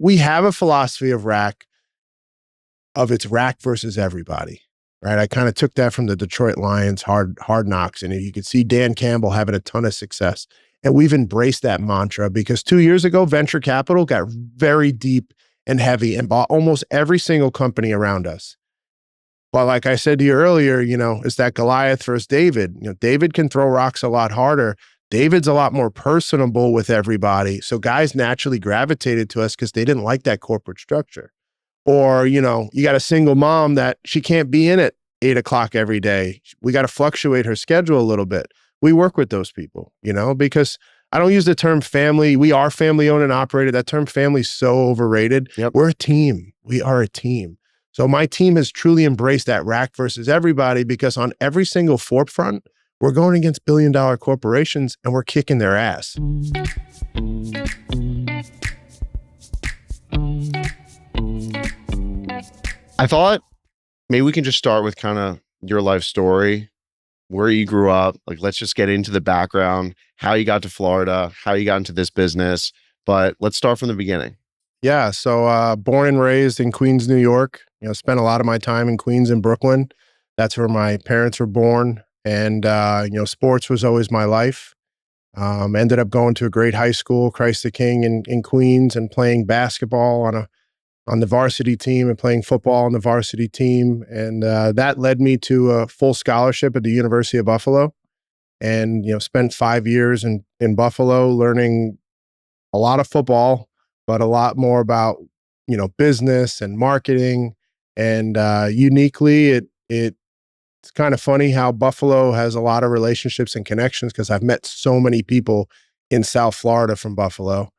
we have a philosophy of it's rack versus everybody, right? I kind of took that from the Detroit Lions, hard knocks. And you could see Dan Campbell having a ton of success. And we've embraced that mantra because 2 years ago, venture capital got very deep and heavy and bought almost every single company around us. But like I said to you earlier, it's that Goliath versus David. David can throw rocks a lot harder. David's a lot more personable with everybody. So guys naturally gravitated to us because they didn't like that corporate structure. Or, you got a single mom that she can't be in at 8 o'clock every day. We got to fluctuate her schedule a little bit. We work with those people, because I don't use the term family. We are family owned and operated. That term family is so overrated. Yep. We're a team. We are a team. So my team has truly embraced that rack versus everybody because on every single forefront, we're going against billion-dollar corporations and we're kicking their ass. I thought maybe we can just start with kind of your life story, where you grew up. Like, let's just get into the background, how you got to Florida, how you got into this business. But let's start from the beginning. Yeah. So born and raised in Queens, New York, spent a lot of my time in Queens and Brooklyn. That's where my parents were born. And, sports was always my life. Ended up going to a great high school, Christ the King in Queens, and playing basketball on the varsity team and playing football on the varsity team. And that led me to a full scholarship at the University of Buffalo. And, spent 5 years in Buffalo learning a lot of football, but a lot more about, business and marketing. And uniquely, it's kind of funny how Buffalo has a lot of relationships and connections because I've met so many people in South Florida from Buffalo.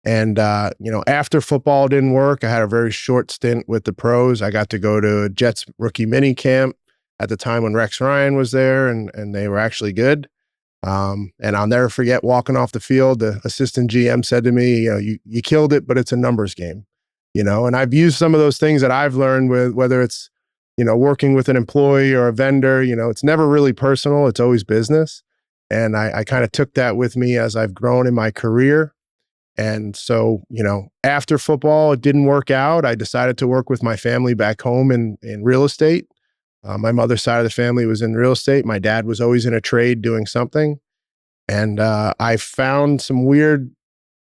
And, after football didn't work, I had a very short stint with the pros. I got to go to Jets rookie mini camp at the time when Rex Ryan was there and they were actually good. And I'll never forget walking off the field, the assistant GM said to me, you killed it, but it's a numbers game, and I've used some of those things that I've learned with whether it's, working with an employee or a vendor, it's never really personal. It's always business. And I kind of took that with me as I've grown in my career. And so, after football, it didn't work out. I decided to work with my family back home in real estate. My mother's side of the family was in real estate. My dad was always in a trade doing something. And I found some weird,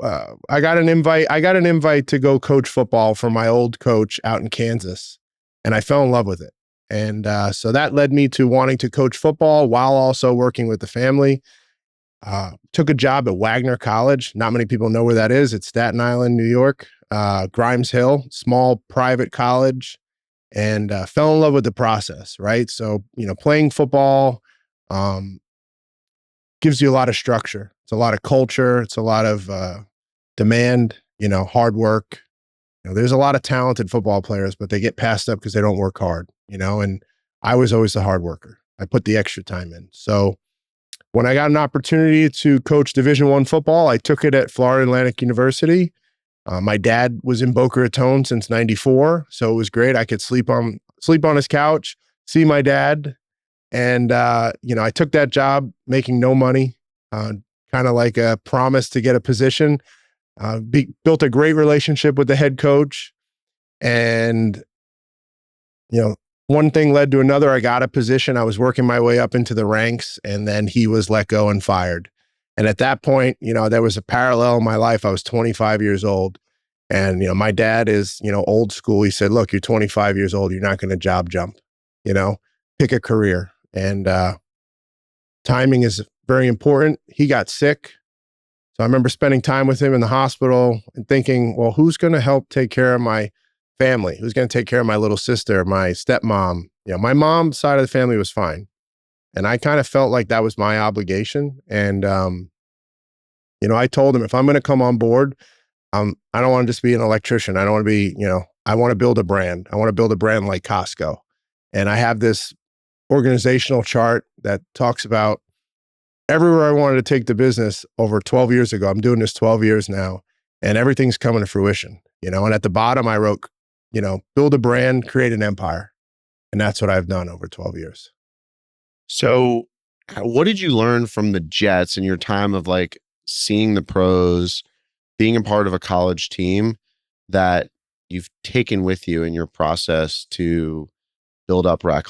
I got an invite to go coach football for my old coach out in Kansas. And I fell in love with it. And so that led me to wanting to coach football while also working with the family. Took a job at Wagner College. Not many people know where that is. It's Staten Island, New York, Grimes Hill, small private college, and fell in love with the process, right? So, playing football gives you a lot of structure. It's a lot of culture. It's a lot of demand, hard work. There's a lot of talented football players, but they get passed up because they don't work hard, and I was always the hard worker. I put the extra time in. So when I got an opportunity to coach Division I football, I took it at Florida Atlantic University. My dad was in Boca Raton since '94, so it was great. I could sleep on his couch, see my dad, and I took that job making no money, kind of like a promise to get a position. Built a great relationship with the head coach, and one thing led to another. I got a position. I was working my way up into the ranks, and then he was let go and fired. And at that point, there was a parallel in my life. I was 25 years old, and my dad is old school. He said, "Look, you're 25 years old. You're not going to job jump. Pick a career." And timing is very important. He got sick. So I remember spending time with him in the hospital and thinking, well, who's going to help take care of my family? Who's going to take care of my little sister, my stepmom? My mom's side of the family was fine. And I kind of felt like that was my obligation. And, I told him if I'm going to come on board, I don't want to just be an electrician. I don't want to be, I want to build a brand. I want to build a brand like Costco. And I have this organizational chart that talks about everywhere I wanted to take the business over 12 years ago. I'm doing this 12 years now, and everything's coming to fruition, and at the bottom I wrote, build a brand, create an empire. And that's what I've done over 12 years. So what did you learn from the Jets in your time of seeing the pros, being a part of a college team that you've taken with you in your process to build up Rack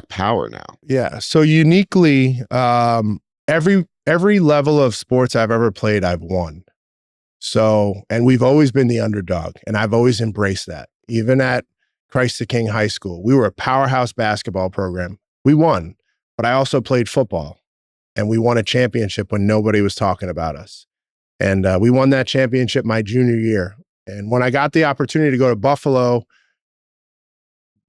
Power now? Yeah. So uniquely, every level of sports I've ever played, I've won. So, and we've always been the underdog, and I've always embraced that. Even at Christ the King High School, we were a powerhouse basketball program. We won, but I also played football, and we won a championship when nobody was talking about us. And we won that championship my junior year. And when I got the opportunity to go to Buffalo,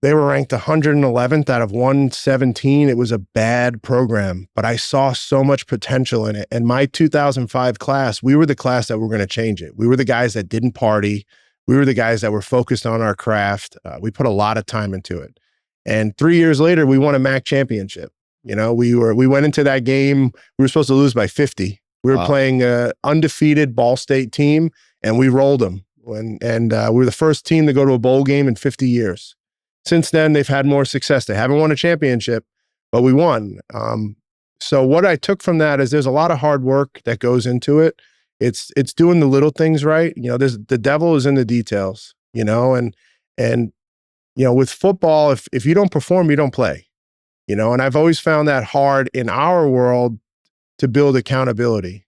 they were ranked 111th out of 117. It was a bad program, but I saw so much potential in it. And my 2005 class, we were the class that were going to change it. We were the guys that didn't party. We were the guys that were focused on our craft. We put a lot of time into it. And 3 years later, we won a MAC championship. You know, we went into that game. We were supposed to lose by 50. We were playing an undefeated Ball State team, and we rolled them. And we were the first team to go to a bowl game in 50 years. Since then, they've had more success. They haven't won a championship, but we won. So what I took from that is there's a lot of hard work that goes into it. It's doing the little things right. You know, the devil is in the details, you know, and you know, with football, if you don't perform, you don't play, you know, and I've always found that hard in our world to build accountability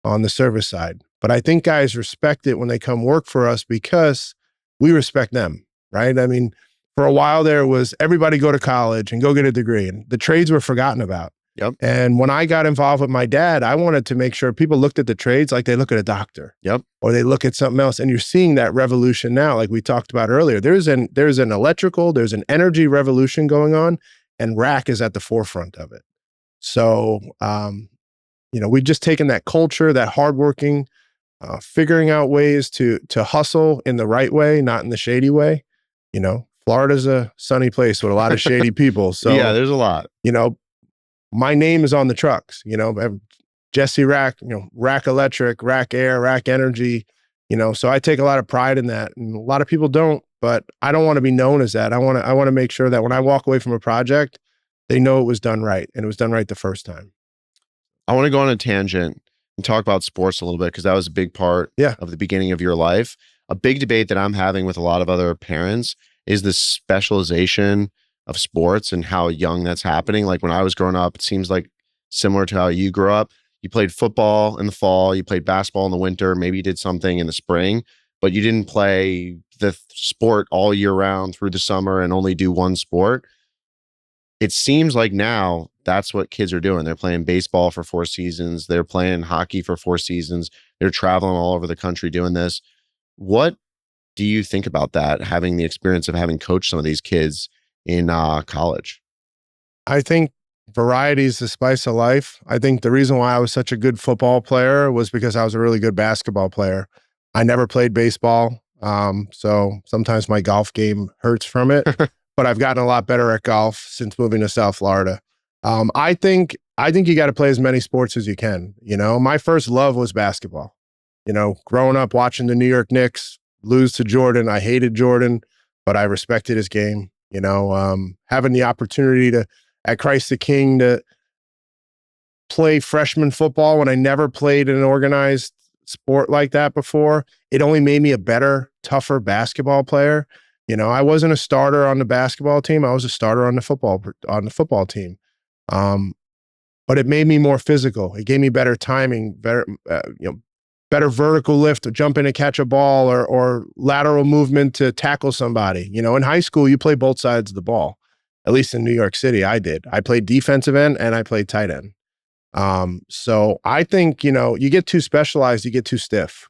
on the service side. But I think guys respect it when they come work for us because we respect them, right? I mean, for a while there was everybody go to college and go get a degree, and the trades were forgotten about. Yep. And when I got involved with my dad, I wanted to make sure people looked at the trades like they look at a doctor. Yep. Or they look at something else. And you're seeing that revolution now, like we talked about earlier. There's an electrical, there's an energy revolution going on, and Rack is at the forefront of it. So, you know, we've just taken that culture, that hardworking, figuring out ways to hustle in the right way, not in the shady way. You know, Florida's a sunny place with a lot of shady people. So yeah, there's a lot. You know, my name is on the trucks, you know, Jesse Rack, you know, Rack Electric, Rack Air, Rack Energy, you know, so I take a lot of pride in that. And a lot of people don't, but I don't want to be known as that. I want to make sure that when I walk away from a project, they know it was done right, and it was done right the first time. I want to go on a tangent and talk about sports a little bit because that was a big part of the beginning of your life. A big debate that I'm having with a lot of other parents is the specialization of sports and how young that's happening. Like when I was growing up, it seems like similar to how you grew up. You played football in the fall, you played basketball in the winter, maybe you did something in the spring, but you didn't play the sport all year round through the summer and only do one sport. It seems like now that's what kids are doing. They're playing baseball for 4 seasons. They're playing hockey for 4 seasons. They're traveling all over the country doing this. What do you think about that, having the experience of having coached some of these kids in college? I think variety is the spice of life. I think the reason why I was such a good football player was because I was a really good basketball player. I never played baseball. So sometimes my golf game hurts from it, but I've gotten a lot better at golf since moving to South Florida. I think you got to play as many sports as you can. You know, my first love was basketball. You know, growing up watching the New York Knicks lose to Jordan, I hated Jordan, but I respected his game. You know, having the opportunity to, at Christ the King, to play freshman football when I never played in an organized sport like that before, it only made me a better, tougher basketball player. You know, I wasn't a starter on the basketball team. I was a starter on the football team. But it made me more physical. It gave me better timing, better, better vertical lift to jump in and catch a ball, or lateral movement to tackle somebody. You know, in high school, you play both sides of the ball. At least in New York City, I did. I played defensive end and I played tight end. So I think, you know, you get too specialized, you get too stiff,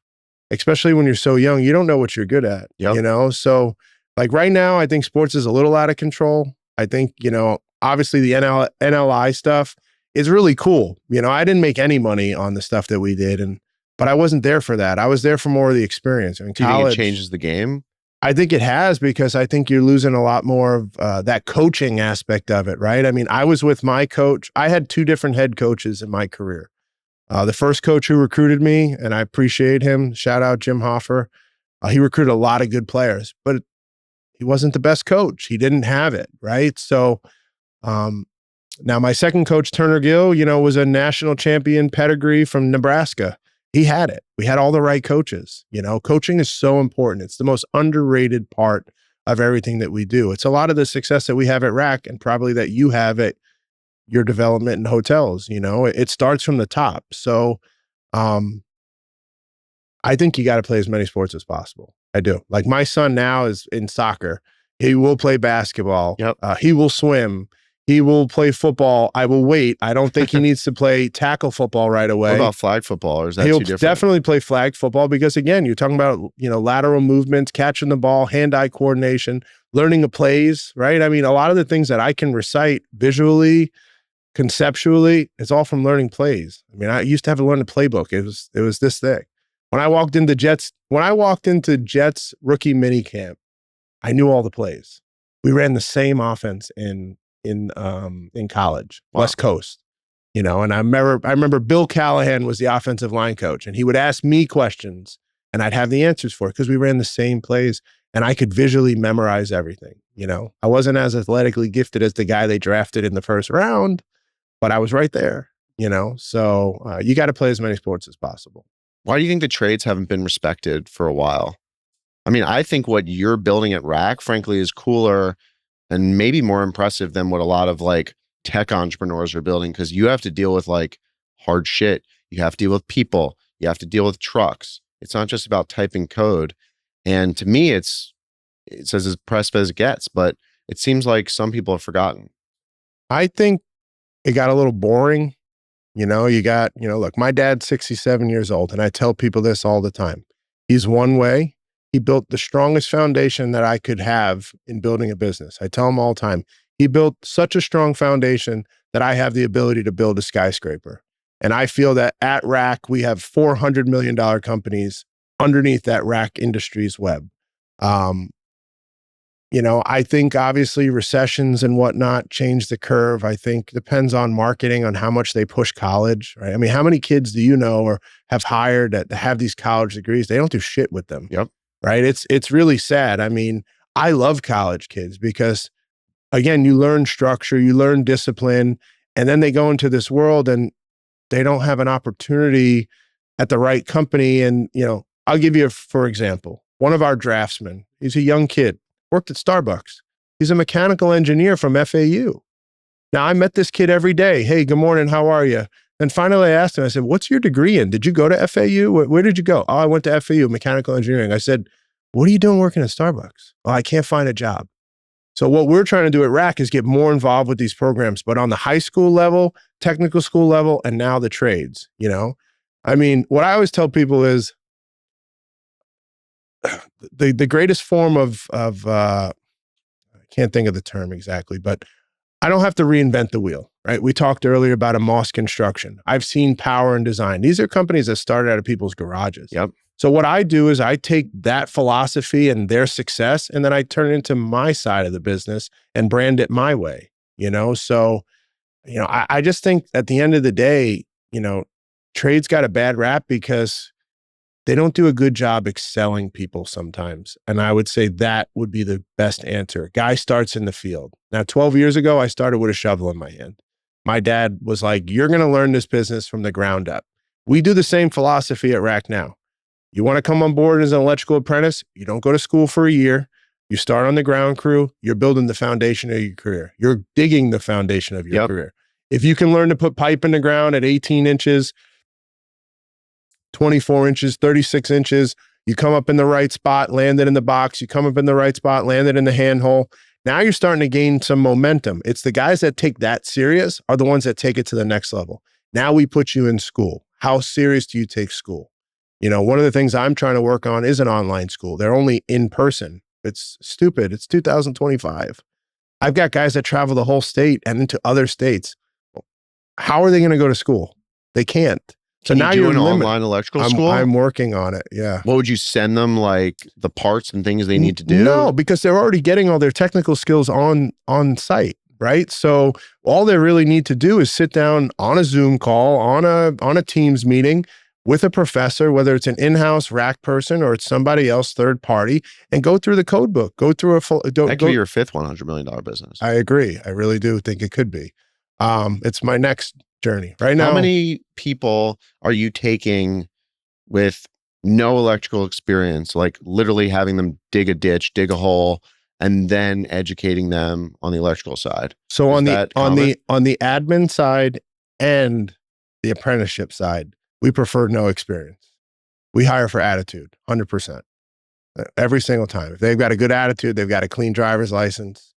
especially when you're so young. You don't know what you're good at, you know? So like right now, I think sports is a little out of control. I think, you know, obviously the NLI stuff is really cool. You know, I didn't make any money on the stuff that we did, but I wasn't there for that. I was there for more of the experience. I mean, do you think it changes the game? I think it has, because I think you're losing a lot more of that coaching aspect of it, right? I mean, I was with my coach. I had 2 different head coaches in my career. The first coach who recruited me, and I appreciate him, shout out Jim Hoffer, he recruited a lot of good players, but he wasn't the best coach. He didn't have it, right? So now my second coach, Turner Gill, you know, was a national champion pedigree from Nebraska. he had it. We had all the right coaches. Coaching is so important. It's the most underrated part of everything that we do. It's a lot of the success that we have at Rack and probably that you have at your development in hotels. It starts from the top. So I think you got to play as many sports as possible. I do. Like my son now is in soccer. He will play basketball. Yep. He will swim. He will play football. I will wait. I don't think he needs to play tackle football right away. What about flag football? Or is that He'll too different? definitely play flag football because, again, you're talking about, lateral movements, catching the ball, hand-eye coordination, learning the plays, right? I mean, a lot of the things that I can recite visually, conceptually, it's all from learning plays. I mean, I used to have to learn the playbook. It was this thick. When I walked into Jets rookie mini camp, I knew all the plays. We ran the same offense in college, Wow. West Coast, and I remember Bill Callahan was the offensive line coach, and he would ask me questions and I'd have the answers for it because we ran the same plays and I could visually memorize everything. I wasn't as athletically gifted as the guy they drafted in the first round, but I was right there, so you got to play as many sports as possible. Why do you think the trades haven't been respected for a while? I mean, I think what you're building at Rack, frankly, is cooler and maybe more impressive than what a lot of like tech entrepreneurs are building, because you have to deal with like hard shit. You have to deal with people. You have to deal with trucks. It's not just about typing code. And to me, it's as impressive as it gets, but it seems like some people have forgotten. I think it got a little boring. Look, my dad's 67 years old, and I tell people this all the time. He's one way. He built the strongest foundation that I could have in building a business. I tell him all the time, he built such a strong foundation that I have the ability to build a skyscraper. And I feel that at Rack, we have $400 million companies underneath that Rack Industries web. I think obviously recessions and whatnot change the curve. I think depends on marketing, on how much they push college, right? I mean, how many kids do you know or have hired that have these college degrees? They don't do shit with them. Yep. Right? It's really sad. I mean, I love college kids because, again, you learn structure, you learn discipline, and then they go into this world and they don't have an opportunity at the right company. And, I'll give you, for example, one of our draftsmen, he's a young kid, worked at Starbucks. He's a mechanical engineer from FAU. Now, I met this kid every day. Hey, good morning. How are you? And finally, I asked him, I said, what's your degree in? Did you go to FAU? Where did you go? Oh, I went to FAU, mechanical engineering. I said, what are you doing working at Starbucks? Oh, I can't find a job. So what we're trying to do at Rack is get more involved with these programs, but on the high school level, technical school level, and now the trades, I mean, what I always tell people is the greatest form of I can't think of the term exactly, but I don't have to reinvent the wheel, right? We talked earlier about a Moss Construction. I've seen Power and Design. These are companies that started out of people's garages. Yep. So what I do is I take that philosophy and their success, and then I turn it into my side of the business and brand it my way, So, I just think at the end of the day, trades got a bad rap because they don't do a good job excelling people sometimes. And I would say that would be the best answer. Guy starts in the field. Now, 12 years ago, I started with a shovel in my hand. My dad was like, you're going to learn this business from the ground up. We do the same philosophy at Rack now. You want to come on board as an electrical apprentice? You don't go to school for a year. You start on the ground crew. You're building the foundation of your career. You're digging the foundation of your career. If you can learn to put pipe in the ground at 18 inches, 24 inches, 36 inches, you come up in the right spot, land it in the box, you come up in the right spot, land it in the handhole. Now you're starting to gain some momentum. It's the guys that take that serious are the ones that take it to the next level. Now we put you in school. How serious do you take school? One of the things I'm trying to work on is an online school. They're only in person. It's stupid. It's 2025. I've got guys that travel the whole state and into other states. How are they going to go to school? They can't. So Can now you do you're an online electrical school? I'm working on it. Yeah. What would you send them, like the parts and things they need to do? No, because they're already getting all their technical skills on site, right? So all they really need to do is sit down on a Zoom call, on a Teams meeting with a professor, whether it's an in-house Rack person or it's somebody else, third party, and go through the code book. Go through a full. That could be your fifth $100 million business. I agree. I really do think it could be. It's my next journey right now. How many people are you taking with no electrical experience, like literally having them dig a ditch, dig a hole, and then educating them on the electrical side? So Is on the that on common? the admin side and the apprenticeship side, we prefer no experience. We hire for attitude, 100%. Every single time. If they've got a good attitude, they've got a clean driver's license.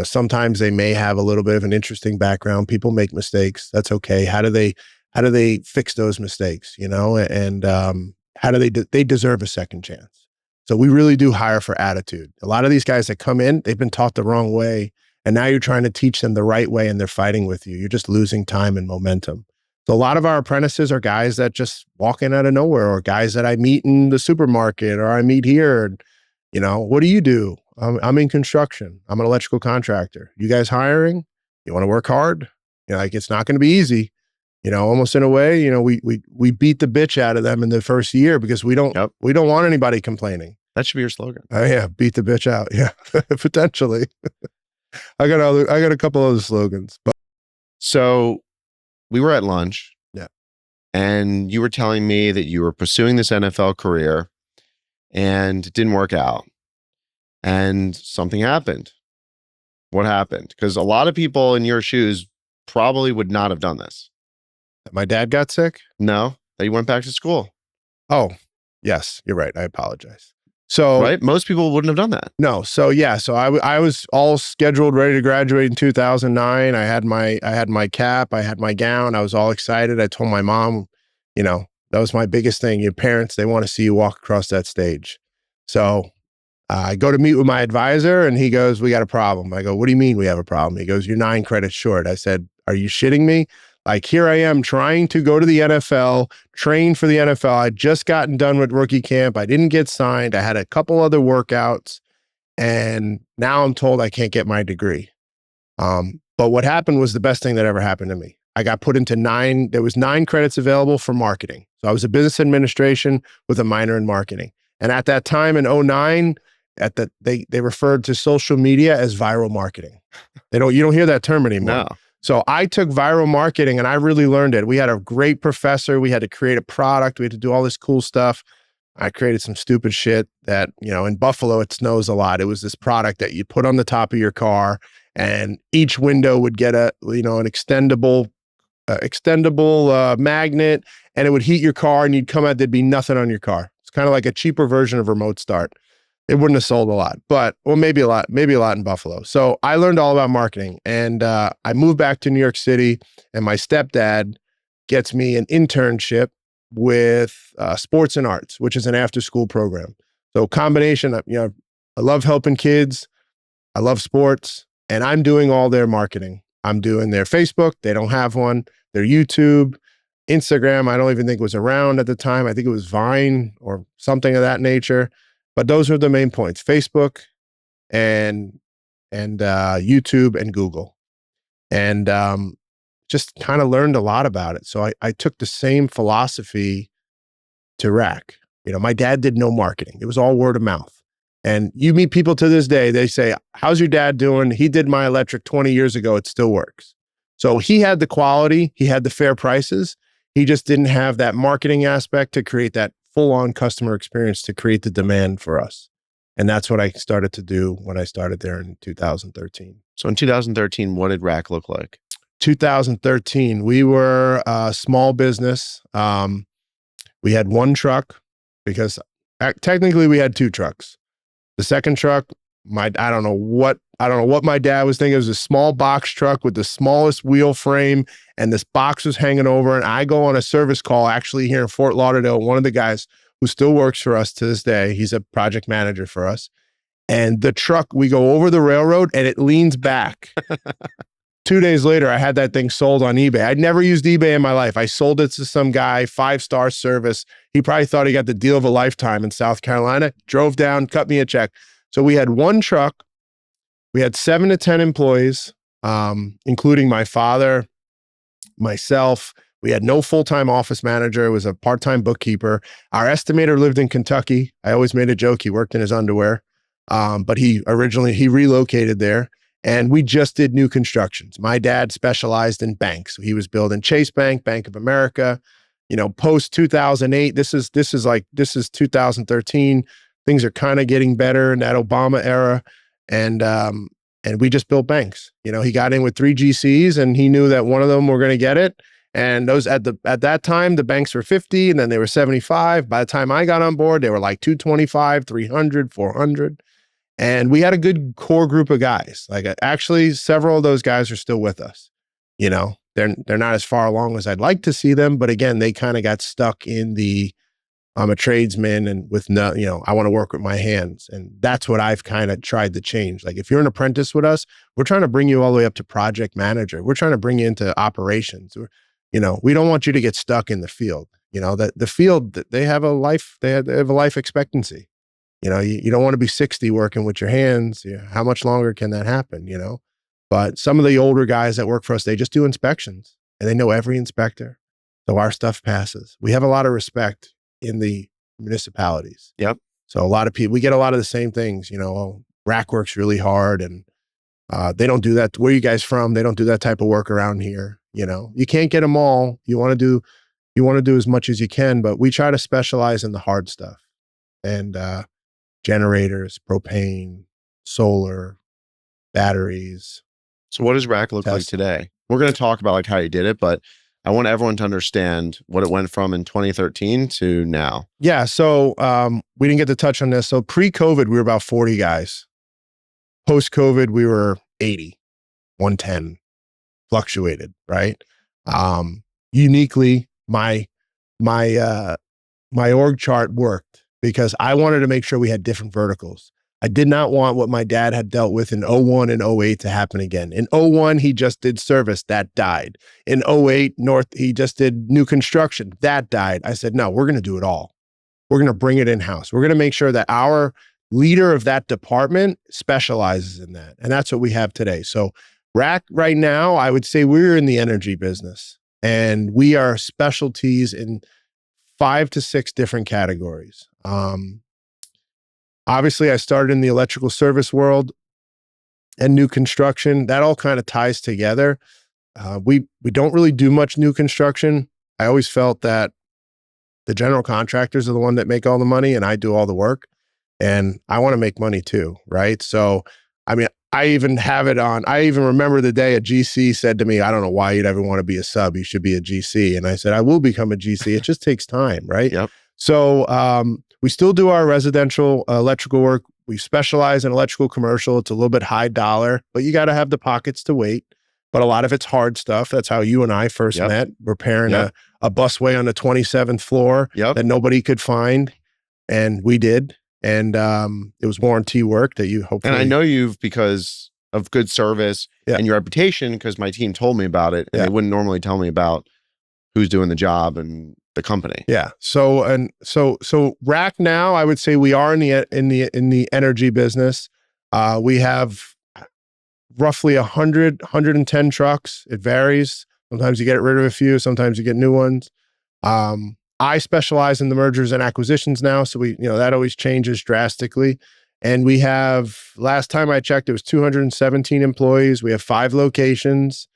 Sometimes they may have a little bit of an interesting background. People make mistakes. That's okay. How do they fix those mistakes? And how do they deserve a second chance? So we really do hire for attitude. A lot of these guys that come in, they've been taught the wrong way, and now you're trying to teach them the right way, and they're fighting with you. You're just losing time and momentum. So a lot of our apprentices are guys that just walk in out of nowhere, or guys that I meet in the supermarket, or I meet here. And, what do you do? I'm in construction. I'm an electrical contractor. You guys hiring? You want to work hard? Like, it's not going to be easy. Almost in a way, we beat the bitch out of them in the first year because we don't want anybody complaining. That should be your slogan. Oh yeah, beat the bitch out. Yeah, potentially. I got a couple other slogans. But So we were at lunch. Yeah. And you were telling me that you were pursuing this NFL career and it didn't work out. And something happened. What happened? Because a lot of people in your shoes probably would not have done this. my dad got sick. No, that you went back to school. Oh, yes, you're right. I apologize. So Right? Most people wouldn't have done that. no, so yeah, so I was all scheduled, ready to graduate in 2009. I had my cap, I had my gown, I was all excited. I told my mom, that was my biggest thing. Your parents, they want to see you walk across that stage. So I go to meet with my advisor, and he goes, "We got a problem." I go, "What do you mean we have a problem?" He goes, "You're 9 credits short." I said, "Are you shitting me? Like, here I am trying to go to the NFL, train for the NFL. I'd just gotten done with rookie camp. I didn't get signed. I had a couple other workouts, and now I'm told I can't get my degree." But what happened was the best thing that ever happened to me. I got put into 9. There was 9 credits available for marketing. So I was a business administration with a minor in marketing. And at that time in 2009, they referred to social media as viral marketing. You don't hear that term anymore. No. So I took viral marketing and I really learned it. We had a great professor. We had to create a product. We had to do all this cool stuff. I created some stupid shit that, in Buffalo, it snows a lot. It was this product that you put on the top of your car, and each window would get an extendable magnet, and it would heat your car, and you'd come out, there'd be nothing on your car. It's kind of like a cheaper version of remote start. It wouldn't have sold a lot, maybe a lot in Buffalo. So I learned all about marketing, and I moved back to New York City, and my stepdad gets me an internship with Sports and Arts, which is an after-school program. So combination of, I love helping kids, I love sports, and I'm doing all their marketing. I'm doing their Facebook. They don't have one. Their YouTube, Instagram, I don't even think was around at the time. I think it was Vine or something of that nature. But those are the main points: Facebook and YouTube and Google. And just kind of learned a lot about it. So I took the same philosophy to RAC. My dad did no marketing. It was all word of mouth. And you meet people to this day, they say, "How's your dad doing? He did my electric 20 years ago. It still works." So he had the quality, he had the fair prices. He just didn't have that marketing aspect to create that full-on customer experience, to create the demand for us. And that's what I started to do when I started there in 2013. So in 2013, what did RAC look like? 2013, we were a small business. We had 1 truck, because technically we had 2 trucks. The second truck, I don't know what my dad was thinking. It was a small box truck with the smallest wheel frame, and this box was hanging over. And I go on a service call, actually here in Fort Lauderdale. One of the guys who still works for us to this day, he's a project manager for us. And the truck, we go over the railroad and it leans back. 2 days later, I had that thing sold on eBay. I'd never used eBay in my life. I sold it to some guy, 5-star service. He probably thought he got the deal of a lifetime in South Carolina, drove down, cut me a check. So we had 1 truck. We had 7 to 10 employees, including my father, myself. We had no full-time office manager. It was a part-time bookkeeper. Our estimator lived in Kentucky. I always made a joke. He worked in his underwear. But he relocated there. And we just did new constructions. My dad specialized in banks. He was building Chase Bank, Bank of America. post 2008, this is 2013. Things are kind of getting better in that Obama era. And we just built banks. He got in with 3 GCs and he knew that one of them were going to get it. And those at that time, the banks were 50 and then they were 75. By the time I got on board, they were like 225, 300, 400. And we had a good core group of guys. Like actually, several of those guys are still with us. They're not as far along as I'd like to see them, but again, they kind of got stuck in the I'm a tradesman and with I want to work with my hands. And that's what I've kind of tried to change. Like if you're an apprentice with us, we're trying to bring you all the way up to project manager. We're trying to bring you into operations. We don't want you to get stuck in the field. That the field, they have a life, they have a life expectancy. You don't want to be 60 working with your hands. How much longer can that happen? But some of the older guys that work for us, they just do inspections and they know every inspector. So our stuff passes. We have a lot of respect in the municipalities. Yep. So a lot of people, we get a lot of the same things, rack works really hard and they don't do that. Where are you guys from? They don't do that type of work around here. You can't get them all. You want to do as much as you can, but we try to specialize in the hard stuff and generators, propane, solar, batteries. So what does rack look like today? We're going to talk about like how you did it, but I want everyone to understand what it went from in 2013 to now. Yeah. So we didn't get to touch on this. So pre-COVID, we were about 40 guys. Post-COVID, we were 80, 110, fluctuated, right? Uniquely, my org chart worked because I wanted to make sure we had different verticals. I did not want what my dad had dealt with in 01 and 08 to happen again. In 01, he just did service, that died. In 08, he just did new construction, that died. I said, no, we're going to do it all. We're going to bring it in-house. We're going to make sure that our leader of that department specializes in that. And that's what we have today. So rack right now, I would say we're in the energy business and we are specialties in 5 to 6 different categories. Obviously, I started in the electrical service world and new construction. That all kind of ties together. We don't really do much new construction. I always felt that the general contractors are the one that make all the money and I do all the work. And I want to make money too, right? So, I even remember the day a GC said to me, I don't know why you'd ever want to be a sub. You should be a GC. And I said, I will become a GC. It just takes time, right? Yep. So we still do our residential electrical work. We specialize in electrical commercial. It's a little bit high dollar, but you got to have the pockets to wait. But a lot of it's hard stuff. That's how you and I first met, repairing a busway on the 27th floor that nobody could find. And we did. And it was warranty work that you hopefully... And I know you've because of good service and your reputation, because my team told me about it and they wouldn't normally tell me about who's doing the job and the company. Yeah. So rack now, I would say we are in the energy business. We have roughly 110 trucks. It varies. Sometimes you get rid of a few, sometimes you get new ones. I specialize in the mergers and acquisitions now. So that always changes drastically. And we have, last time I checked, it was 217 employees. We have 5 locations.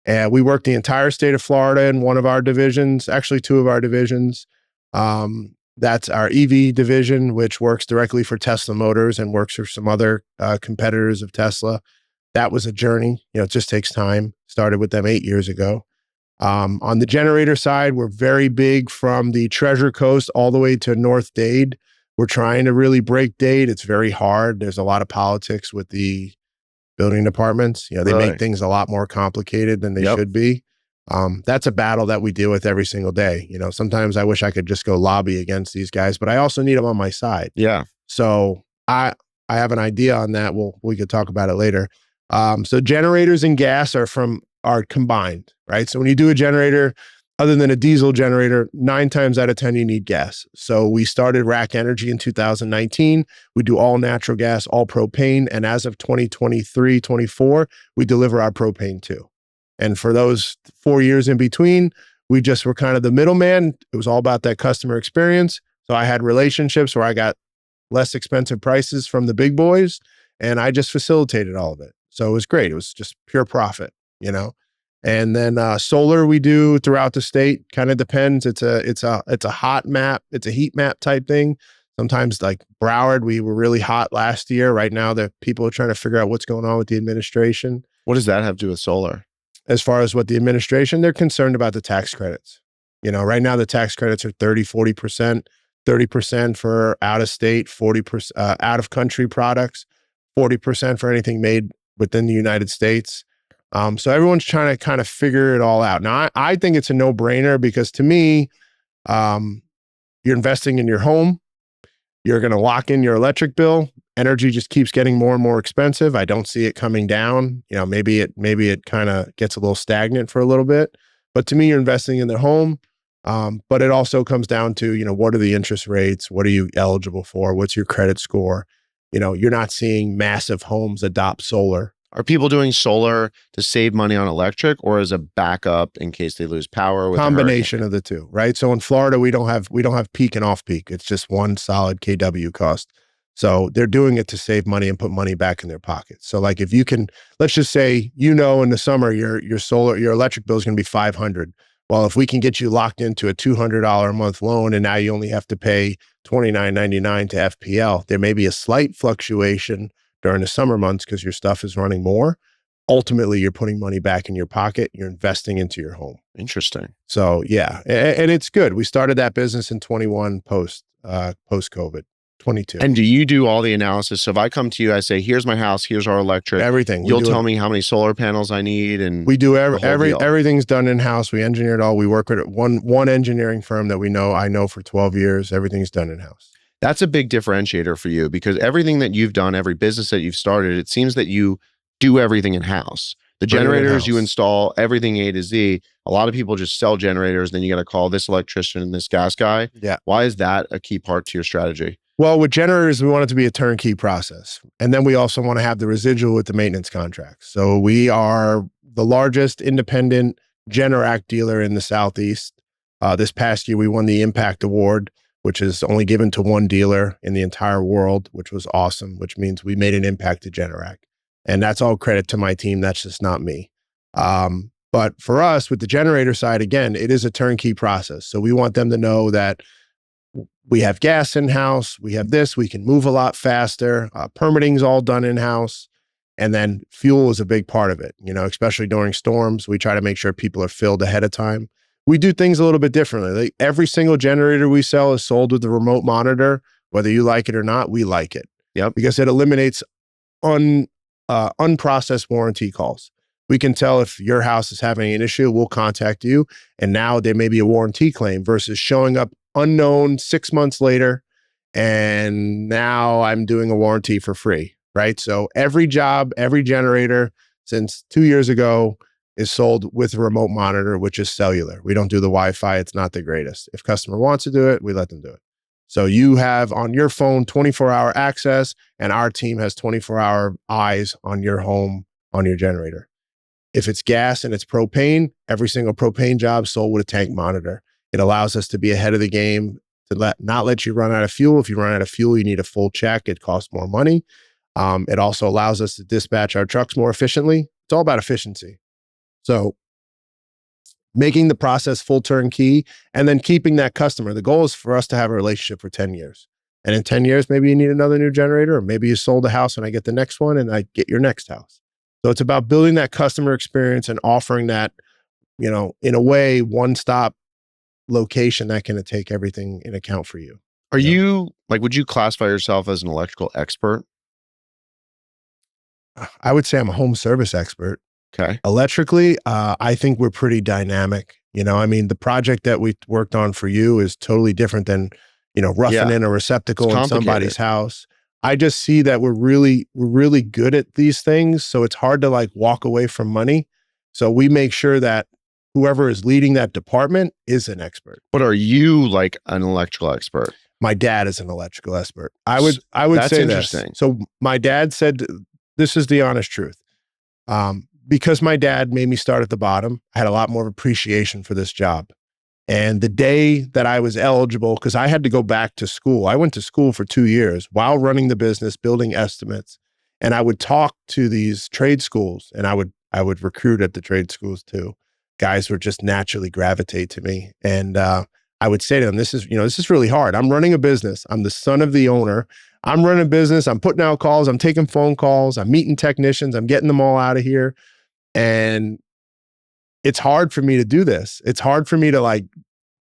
And we work the entire state of Florida in one of our divisions, actually 2 of our divisions. That's our EV division, which works directly for Tesla Motors and works for some other competitors of Tesla. That was a journey. It just takes time. Started with them 8 years ago. On the generator side, we're very big from the Treasure Coast all the way to North Dade. We're trying to really break Dade. It's very hard. There's a lot of politics with the building departments. They make things a lot more complicated than they should be. That's a battle that we deal with every single day. Sometimes I wish I could just go lobby against these guys, but I also need them on my side. Yeah. So I have an idea on that. We could talk about it later. So generators and gas are combined, right? So when you do a generator, other than a diesel generator, 9 times out of 10, you need gas. So we started Rack Energy in 2019. We do all natural gas, all propane. And as of 2023, 24, we deliver our propane too. And for those 4 years in between, we just were kind of the middleman. It was all about that customer experience. So I had relationships where I got less expensive prices from the big boys, and I just facilitated all of it. So it was great. It was just pure profit, And then solar we do throughout the state. Kind of depends. It's a hot map. It's a heat map type thing. Sometimes like Broward, we were really hot last year. Right now, the people are trying to figure out what's going on with the administration. What does that have to do with solar? As far as what the administration, they're concerned about the tax credits. Right now the tax credits are 30, 40%, 30% for out of state, 40% out of country products, 40% for anything made within the United States. So everyone's trying to kind of figure it all out. Now, I think it's a no-brainer because to me, you're investing in your home. You're going to lock in your electric bill. Energy just keeps getting more and more expensive. I don't see it coming down. Maybe it kind of gets a little stagnant for a little bit. But to me, you're investing in the home. But it also comes down to, what are the interest rates? What are you eligible for? What's your credit score? You're not seeing massive homes adopt solar. Are people doing solar to save money on electric or as a backup in case they lose power? With combination of the two, right? So in Florida, we don't have peak and off peak. It's just one solid kW cost. So they're doing it to save money and put money back in their pockets. So like if you can, let's just say, in the summer, your electric bill is going to be $500. Well, if we can get you locked into a $200 a month loan and now you only have to pay $29.99 to FPL, there may be a slight fluctuation during the summer months because your stuff is running more. Ultimately, you're putting money back in your pocket. You're investing into your home. Interesting. So yeah, and it's good. We started that business in 21 post-COVID, 22. And do you do all the analysis? So if I come to you, I say, here's my house, here's our electric. Everything. You'll tell me how many solar panels I need. And we do everything's done in-house. We engineer it all. We work with one engineering firm that I know for 12 years. Everything's done in-house. That's a big differentiator for you because everything that you've done, every business that you've started, it seems that you do everything in-house. The generators you install, everything A to Z. A lot of people just sell generators, then you got to call this electrician and this gas guy. Yeah. Why is that a key part to your strategy? Well, with generators, we want it to be a turnkey process. And then we also want to have the residual with the maintenance contracts. So we are the largest independent Generac dealer in the Southeast. This past year, we won the Impact Award, which is only given to one dealer in the entire world, which was awesome, which means we made an impact to Generac. And that's all credit to my team. That's just not me. But for us, with the generator side, again, it is a turnkey process. So we want them to know that we have gas in-house, we have this, we can move a lot faster. Permitting's all done in-house. And then fuel is a big part of it, especially during storms. We try to make sure people are filled ahead of time. We do things a little bit differently. Like every single generator we sell is sold with a remote monitor. Whether you like it or not, we like it. Yep. Because it eliminates unprocessed warranty calls. We can tell if your house is having an issue, we'll contact you. And now there may be a warranty claim versus showing up unknown 6 months later. And now I'm doing a warranty for free, right? So every job, every generator since 2 years ago is sold with a remote monitor, which is cellular. We don't do the Wi-Fi. It's not the greatest. If customer wants to do it, we let them do it. So you have on your phone 24-hour access, and our team has 24-hour eyes on your home, on your generator. If it's gas and it's propane, every single propane job sold with a tank monitor. It allows us to be ahead of the game, to not let you run out of fuel. If you run out of fuel, you need a full check. It costs more money. It also allows us to dispatch our trucks more efficiently. It's all about efficiency. So making the process full turnkey and then keeping that customer. The goal is for us to have a relationship for 10 years. And in 10 years, maybe you need another new generator, or maybe you sold a house and I get the next one and I get your next house. So it's about building that customer experience and offering that, in a way, one-stop location that can take everything in account for you. Are you would you classify yourself as an electrical expert? I would say I'm a home service expert. Okay. Electrically, I think we're pretty dynamic. The project that we worked on for you is totally different than, roughing in a receptacle in somebody's house. I just see that we're really good at these things. So it's hard to walk away from money. So we make sure that whoever is leading that department is an expert. But are you an electrical expert? My dad is an electrical expert. I would That's say interesting. This. So my dad said, this is the honest truth. Because my dad made me start at the bottom, I had a lot more appreciation for this job. And the day that I was eligible, because I had to go back to school, I went to school for 2 years while running the business, building estimates. And I would talk to these trade schools and I would I would recruit at the trade schools too. Guys would just naturally gravitate to me. And I would say to them, this is really hard. I'm running a business. I'm the son of the owner. I'm running a business. I'm putting out calls. I'm taking phone calls. I'm meeting technicians. I'm getting them all out of here. And it's hard for me to do this. It's hard for me to like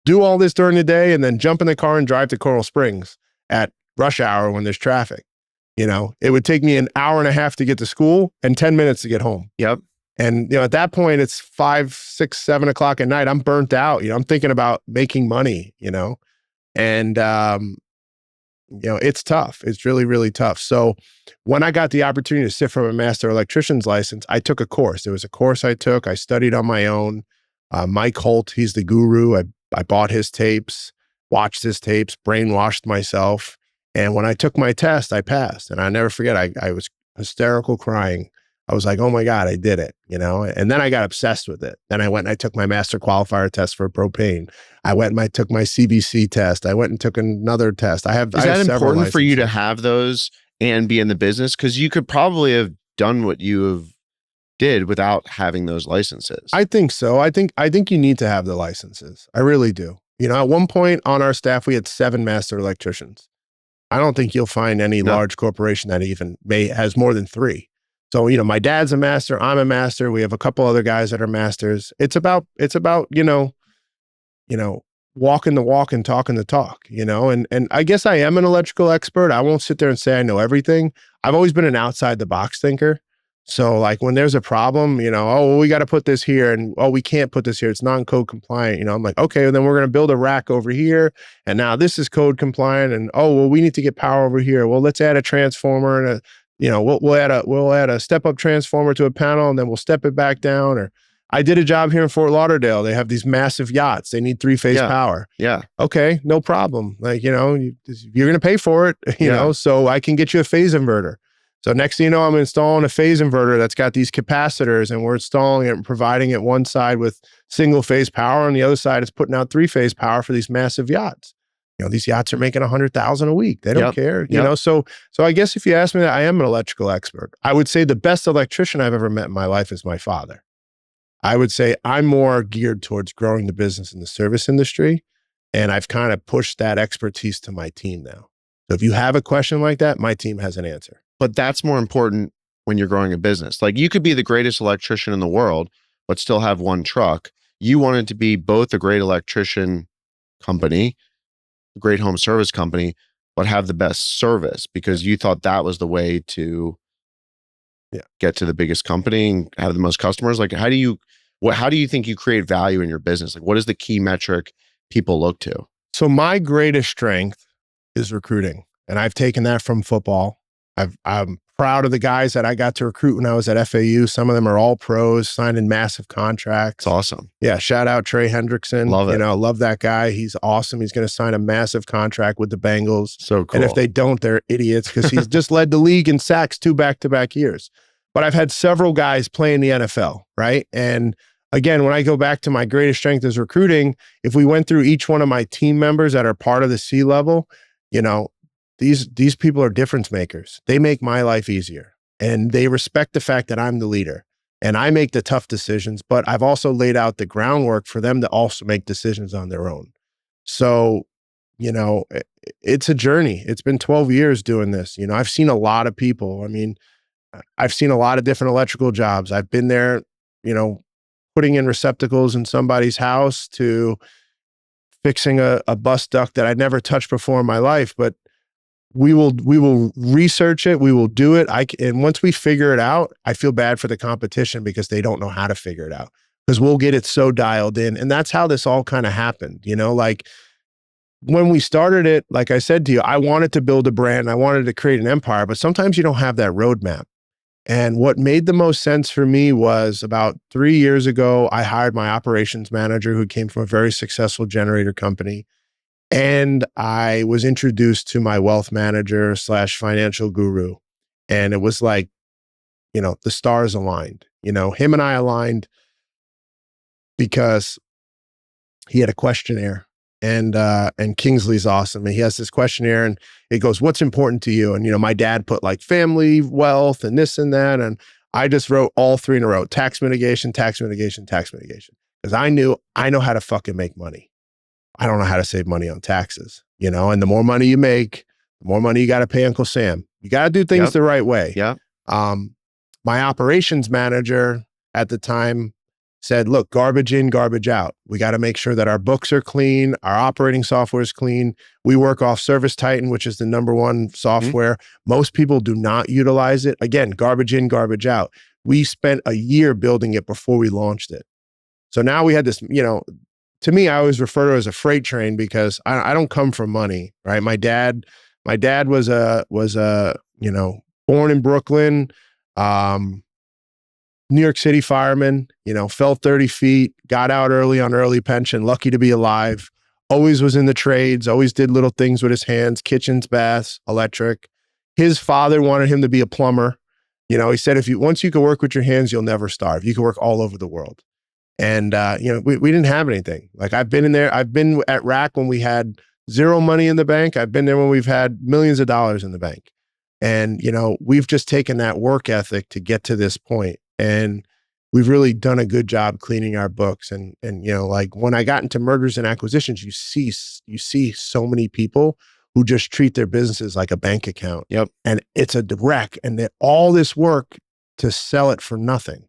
do all this during the day and then jump in the car and drive to Coral Springs at rush hour when there's traffic. It would take me an hour and a half to get to school and 10 minutes to get home. Yep. And, at that point it's 5, 6, 7 o'clock at night. I'm burnt out. I'm thinking about making money, and, it's tough. It's really, really tough. So when I got the opportunity to sit from a master electrician's license, I took a course. It was a course I took. I studied on my own. Mike Holt, he's the guru. I bought his tapes, watched his tapes, brainwashed myself. And when I took my test, I passed. And I never forget, I was hysterical crying. I was like, oh my God, I did it, And then I got obsessed with it. Then I went and I took my master qualifier test for propane. I went and I took my CBC test. I went and took another test. Is that important for you to have those and be in the business? Because you could probably have done what you did without having those licenses. I think so. I think you need to have the licenses. I really do. At one point on our staff, we had 7 master electricians. I don't think you'll find any large corporation that even has more than 3. So, my dad's a master, I'm a master. We have a couple other guys that are masters. It's about, walking the walk and talking the talk, and I guess I am an electrical expert. I won't sit there and say I know everything. I've always been an outside the box thinker. So like when there's a problem, oh, well, we got to put this here and, oh, we can't put this here. It's non-code compliant. I'm like, okay, well, then we're going to build a rack over here. And now this is code compliant. And, oh, well, we need to get power over here. Well, let's add a transformer and we'll add a step up transformer to a panel and then we'll step it back down. Or I did a job here in Fort Lauderdale. They have these massive yachts. They need 3-phase power. Yeah. Okay, no problem. Like, you're going to pay for it, so I can get you a phase inverter. So next thing you know, I'm installing a phase inverter that's got these capacitors and we're installing it and providing it one side with single phase power and the other side is putting out 3-phase power for these massive yachts. These yachts are making 100,000 a week. They don't care, So I guess if you ask me that, I am an electrical expert. I would say the best electrician I've ever met in my life is my father. I would say I'm more geared towards growing the business in the service industry. And I've kind of pushed that expertise to my team now. So if you have a question like that, my team has an answer. But that's more important when you're growing a business. Like you could be the greatest electrician in the world, but still have one truck. You wanted to be both a great electrician company, a great home service company, but have the best service because you thought that was the way to get to the biggest company and have the most customers. Like how do you think you create value in your business? Like what is the key metric people look to? So my greatest strength is recruiting. And I've taken that from football. I'm proud of the guys that I got to recruit when I was at FAU. Some of them are all pros, signing massive contracts. It's awesome. Yeah. Shout out Trey Hendrickson. Love it. Love that guy. He's awesome. He's going to sign a massive contract with the Bengals. So cool. And if they don't, they're idiots because he's just led the league in sacks 2 back-to-back years. But I've had several guys play in the NFL, right? And again, when I go back to my greatest strength is recruiting, if we went through each one of my team members that are part of the C-level, these people are difference makers. They make my life easier and they respect the fact that I'm the leader and I make the tough decisions, but I've also laid out the groundwork for them to also make decisions on their own. So, it's a journey. It's been 12 years doing this. I've seen a lot of people. I mean, I've seen a lot of different electrical jobs. I've been there, putting in receptacles in somebody's house to fixing a bus duct that I'd never touched before in my life, but we will research it. We will do it. And once we figure it out, I feel bad for the competition because they don't know how to figure it out because we'll get it so dialed in. And that's how this all kind of happened. Like when we started it, like I said to you, I wanted to build a brand. I wanted to create an empire, but sometimes you don't have that roadmap. And what made the most sense for me was about 3 years ago, I hired my operations manager who came from a very successful generator company. And I was introduced to my wealth manager / financial guru. And it was like, the stars aligned, him and I aligned because he had a questionnaire and Kingsley's awesome. And he has this questionnaire and it goes, what's important to you? And, my dad put like family, wealth and this and that. And I just wrote all three in a row: tax mitigation, tax mitigation, tax mitigation. Because I know how to fucking make money. I don't know how to save money on taxes, and the more money you make, the more money you got to pay Uncle Sam. You got to do things the right way. Yeah. My operations manager at the time said, look, garbage in, garbage out. We got to make sure that our books are clean. Our operating software is clean. We work off Service Titan, which is the #1 software. Most people do not utilize it. Again, garbage in, garbage out. We spent a year building it before we launched it. So now we had this, to me, I always refer to it as a freight train because I don't come from money, right? My dad was born in Brooklyn, New York City fireman, fell 30 feet, got out early on early pension, lucky to be alive, always was in the trades, always did little things with his hands, kitchens, baths, electric. His father wanted him to be a plumber. He said, once you can work with your hands, you'll never starve. You can work all over the world. And, we didn't have anything. Like I've been in there. I've been at Rack when we had zero money in the bank. I've been there when we've had millions of dollars in the bank. And, we've just taken that work ethic to get to this point. And we've really done a good job cleaning our books. And like when I got into mergers and acquisitions, you see so many people who just treat their businesses like a bank account. Yep. And it's a wreck. And all this work to sell it for nothing.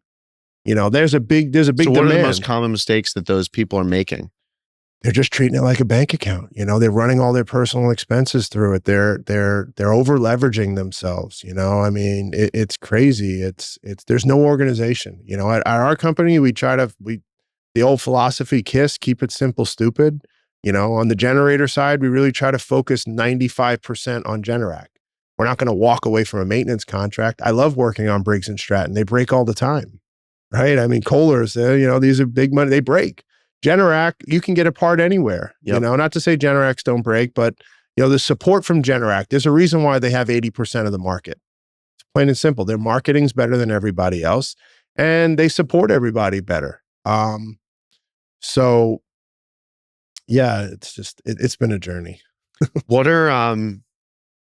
There's a big So what demand. are the most common mistakes that those people are making? They're just treating it like a bank account. They're running all their personal expenses through it. They're over leveraging themselves. I mean, it's crazy. There's no organization. At our company, the old philosophy, KISS, keep it simple, stupid. On the generator side, we really try to focus 95% on Generac. We're not going to walk away from a maintenance contract. I love working on Briggs and Stratton. They break all the time, right? I mean, Kohlers, these are big money. They break. Generac, you can get a part anywhere. Yep. Not to say Generacs don't break, but the support from Generac, there's a reason why they have 80% of the market. It's plain and simple. Their marketing's better than everybody else, and they support everybody better. So yeah, it's been a journey. What are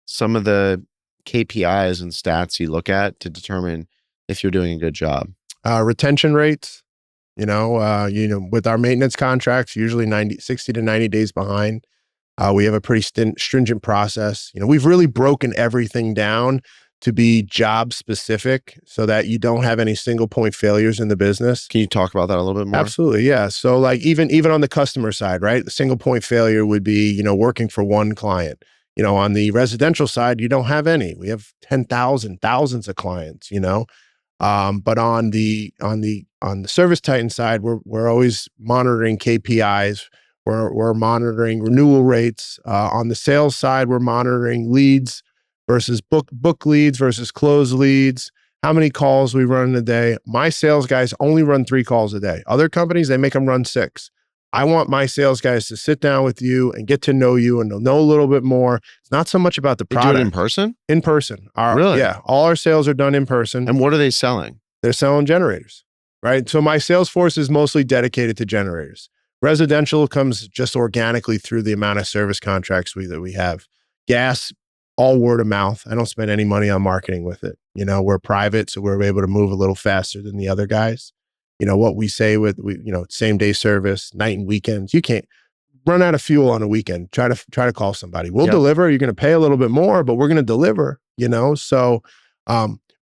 some of the KPIs and stats you look at to determine if you're doing a good job? Retention rates. With our maintenance contracts, usually 60 to 90 days behind. We have a pretty stringent process. We've really broken everything down to be job specific so that you don't have any single point failures in the business. Can you talk about that a little bit more? Absolutely. Yeah. So like even on the customer side, right? The single point failure would be, working for one client. On the residential side, you don't have any. We have 10,000, thousands of clients, but on the Service Titan side, we're always monitoring KPIs. We're monitoring renewal rates. On the sales side, we're monitoring leads versus book leads versus closed leads. How many calls we run in a day? My sales guys only run 3 calls a day. Other companies, they make them run 6. I want my sales guys to sit down with you and get to know you and know a little bit more. It's not so much about the product. You do it in person? In person. Really? Yeah. All our sales are done in person. And what are they selling? They're selling generators, right? So my sales force is mostly dedicated to generators. Residential comes just organically through the amount of service contracts that we have. Gas, all word of mouth. I don't spend any money on marketing with it. We're private, so we're able to move a little faster than the other guys. What we say same day service, night and weekends. You can't run out of fuel on a weekend. Try to call somebody. We'll deliver. You're going to pay a little bit more, but we're going to deliver, So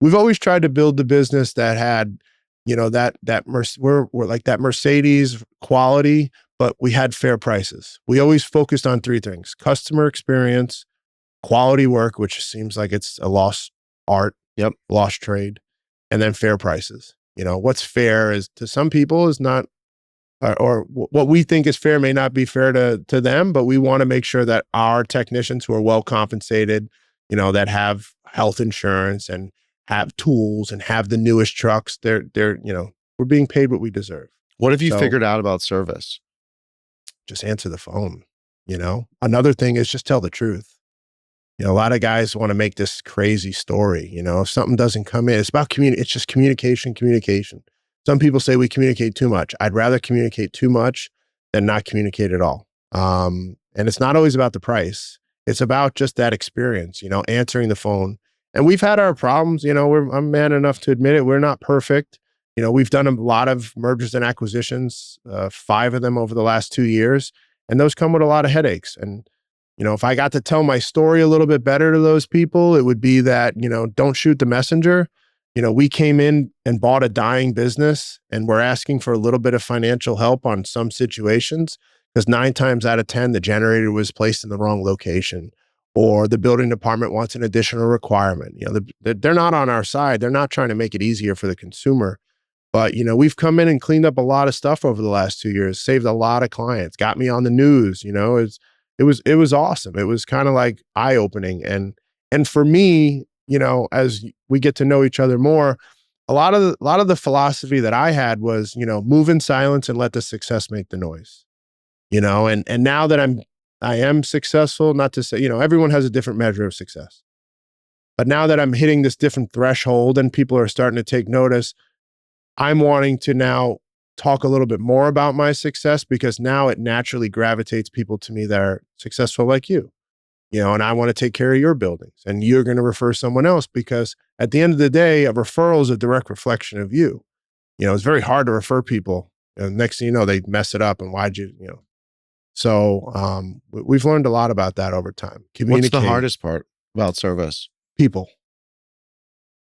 we've always tried to build the business that had, we're like that Mercedes quality, but we had fair prices. We always focused on 3 things: customer experience, quality work, which seems like it's a lost art, lost trade, and then fair prices. What's fair is to some people is not, or what we think is fair may not be fair to them, but we want to make sure that our technicians who are well compensated, that have health insurance and have tools and have the newest trucks, they're we're being paid what we deserve. What have you figured out about service? Just answer the phone. Another thing is just tell the truth. A lot of guys want to make this crazy story. If something doesn't come in, it's about it's just communication. Some people say we communicate too much. I'd rather communicate too much than not communicate at all. And it's not always about the price. It's about just that experience, answering the phone And we've had our problems, I'm man enough to admit it. We're not perfect. We've done a lot of mergers and acquisitions, 5 of them over the last 2 years, and those come with a lot of headaches. And, if I got to tell my story a little bit better to those people, it would be that, don't shoot the messenger. We came in and bought a dying business, and we're asking for a little bit of financial help on some situations because 9 times out of 10, the generator was placed in the wrong location, or the building department wants an additional requirement. They're not on our side. They're not trying to make it easier for the consumer. But, we've come in and cleaned up a lot of stuff over the last 2 years, saved a lot of clients, got me on the news. It was awesome. It was kind of like eye-opening. And for me, as we get to know each other more, a lot of the philosophy that I had was, move in silence and let the success make the noise. And now that I am successful, not to say, everyone has a different measure of success. But now that I'm hitting this different threshold and people are starting to take notice, I'm wanting to now talk a little bit more about my success because now it naturally gravitates people to me that are successful like you. And I want to take care of your buildings, and you're going to refer someone else because at the end of the day, a referral is a direct reflection of you. It's very hard to refer people. And next thing you know, they mess it up. And why'd you. So we've learned a lot about that over time. What's the hardest part about service? People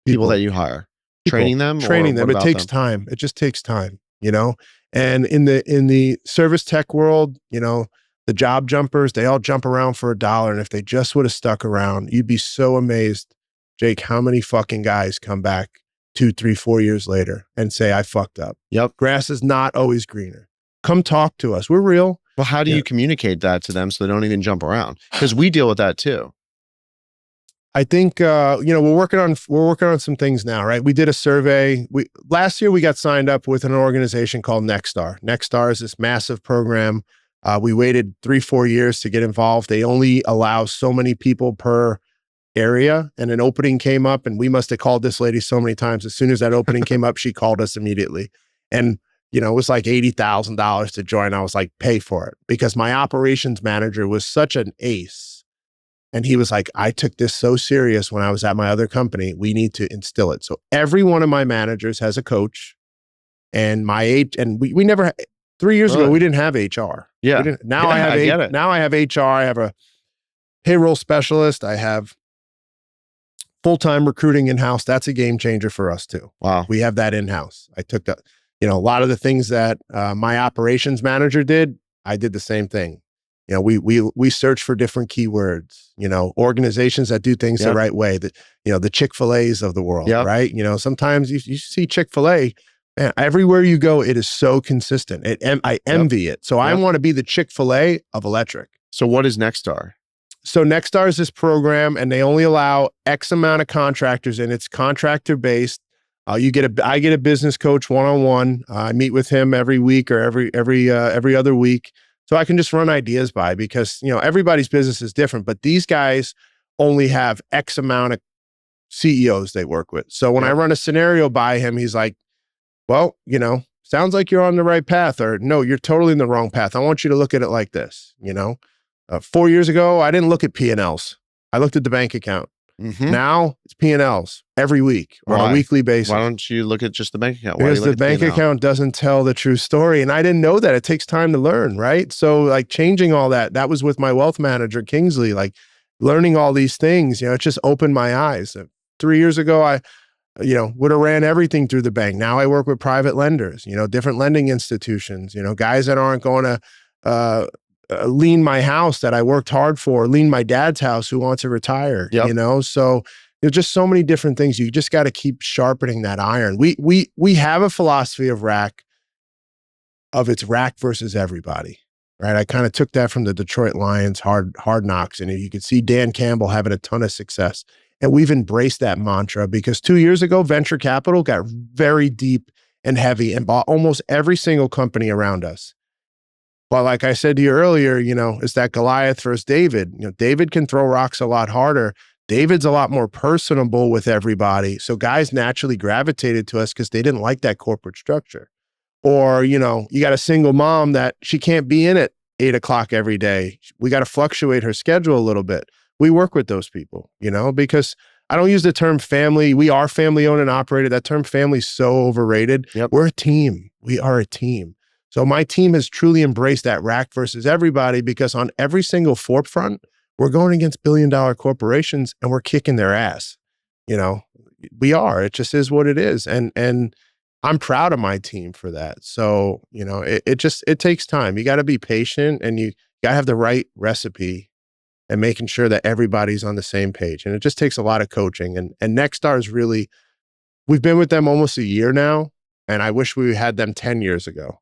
that you hire. Training them. It takes time. It just takes time, and in the service tech world, the job jumpers, they all jump around for $1. And if they just would have stuck around, you'd be so amazed, Jake, how many fucking guys come back 2, 3, 4 years later and say, I fucked up. Yep. Grass is not always greener. Come talk to us. We're real. Well, how do you communicate that to them so they don't even jump around? Because we deal with that too. I think we're working on some things now, right? We did a survey. Last year we got signed up with an organization called Nexstar. Nexstar is this massive program. We waited 3-4 years to get involved. They only allow so many people per area, and an opening came up, and we must have called this lady so many times. As soon as that opening came up, she called us immediately. And it was like $80,000 to join. I was like, pay for it, because my operations manager was such an ace. And he was like, I took this so serious when I was at my other company. We need to instill it. So every one of my managers has a coach, and we never, 3 years ago, we didn't have HR. Yeah. Now I have HR. I have a payroll specialist. I have full-time recruiting in-house. That's a game changer for us too. Wow. We have that in-house. I took that, a lot of the things that my operations manager did, I did the same thing. We search for different keywords, organizations that do things the right way, the Chick-fil-A's of the world, right? Sometimes you see Chick-fil-A, man, everywhere you go, it is so consistent. I envy it. So I want to be the Chick-fil-A of electric. So what is Nexstar? So Nexstar is this program, and they only allow X amount of contractors, and it's contractor based. I get a business coach one-on-one. I meet with him every week or every other week. So I can just run ideas by, because, everybody's business is different, but these guys only have X amount of CEOs they work with. So when I run a scenario by him, he's like, well, sounds like you're on the right path, or no, you're totally in the wrong path. I want you to look at it like this. 4 years ago, I didn't look at P&Ls. I looked at the bank account. Mm-hmm. Now it's P&Ls every week on a weekly basis. Why don't you look at just the bank account? Because the bank account doesn't tell the true story. And I didn't know that. It takes time to learn, right? So like changing all that was with my wealth manager, Kingsley, like learning all these things, it just opened my eyes. 3 years ago, I would have ran everything through the bank. Now I work with private lenders, different lending institutions, guys that aren't going to lean my house that I worked hard for, lean my dad's house who wants to retire, So there's just so many different things. You just got to keep sharpening that iron. We have a philosophy of it's rack versus everybody, right? I kind of took that from the Detroit Lions, hard knocks. And you could see Dan Campbell having a ton of success. And we've embraced that mantra, because 2 years ago, venture capital got very deep and heavy and bought almost every single company around us. But like I said to you earlier, it's that Goliath versus David. David can throw rocks a lot harder. David's a lot more personable with everybody. So guys naturally gravitated to us because they didn't like that corporate structure. Or, you got a single mom that she can't be in at 8 o'clock every day. We got to fluctuate her schedule a little bit. We work with those people, because I don't use the term family. We are family owned and operated. That term family is so overrated. Yep. We're a team. We are a team. So my team has truly embraced that rack versus everybody, because on every single forefront, we're going against billion-dollar corporations and we're kicking their ass. We are. It just is what it is. And I'm proud of my team for that. So, it takes time. You got to be patient, and you got to have the right recipe, and making sure that everybody's on the same page. And it just takes a lot of coaching. And Nexstar is really, we've been with them almost a year now, and I wish we had them 10 years ago.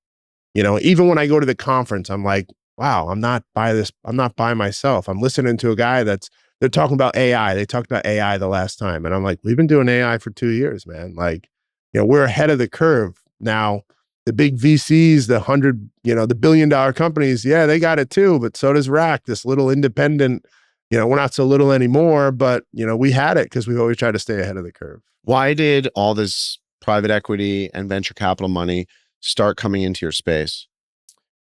Even when I go to the conference, I'm like, wow, I'm not by myself. I'm listening to a guy they're talking about AI. They talked about AI the last time. And I'm like, we've been doing AI for 2 years, man. Like, we're ahead of the curve. Now, the big VCs, the $100 billion companies, yeah, they got it too, but so does Rack, this little independent, we're not so little anymore, but we had it because we always try to stay ahead of the curve. Why did all this private equity and venture capital money start coming into your space?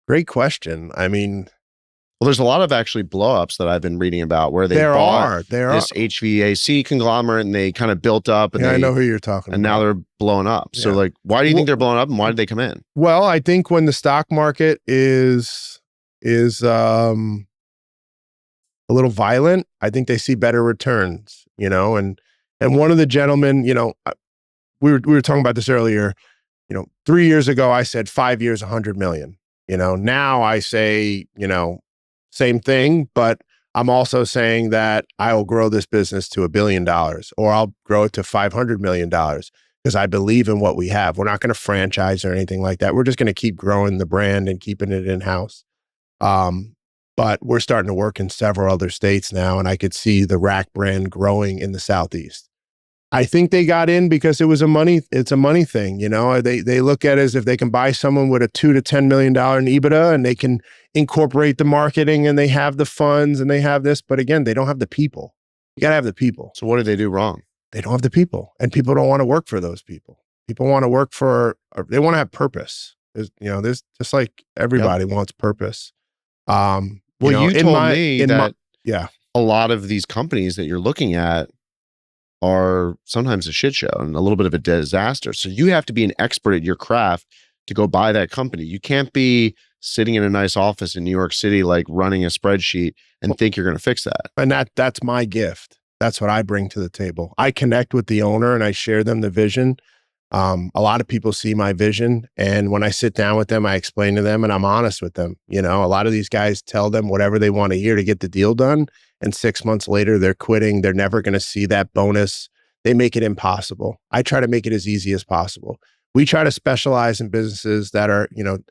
Great question. I mean, well, there's a lot of actually blowups that I've been reading about where they bought this HVAC conglomerate and they kind of built up. And I know who you're talking about. And now they're blowing up. Yeah. So like, why do you think they're blowing up, and why did they come in? Well, I think when the stock market is a little violent, I think they see better returns, and one of the gentlemen, we were talking about this earlier, 3 years ago, I said 5 years, 100 million, now I say, same thing, but I'm also saying that I will grow this business to $1 billion, or I'll grow it to $500 million, because I believe in what we have. We're not going to franchise or anything like that. We're just going to keep growing the brand and keeping it in-house. But we're starting to work in several other states now, and I could see the Rack brand growing in the Southeast. I think they got in because it's a money thing. They look at it as if they can buy someone with a $2 to $10 million in EBITDA, and they can incorporate the marketing, and they have the funds, and they have this. But again, they don't have the people. You got to have the people. So what did they do wrong? They don't have the people, and people don't want to work for those people. People want to work they want to have purpose. There's just like everybody wants purpose. Well, you told me that a lot of these companies that you're looking at are sometimes a shit show and a little bit of a disaster. So you have to be an expert at your craft to go buy that company. You can't be sitting in a nice office in New York City, like running a spreadsheet and think you're going to fix that. And that's my gift. That's what I bring to the table. I connect with the owner and I share them the vision. A lot of people see my vision, and when I sit down with them, I explain to them, and I'm honest with them. A lot of these guys tell them whatever they want to hear to get the deal done, and 6 months later, they're quitting. They're never going to see that bonus. They make it impossible. I try to make it as easy as possible. We try to specialize in businesses that are, $2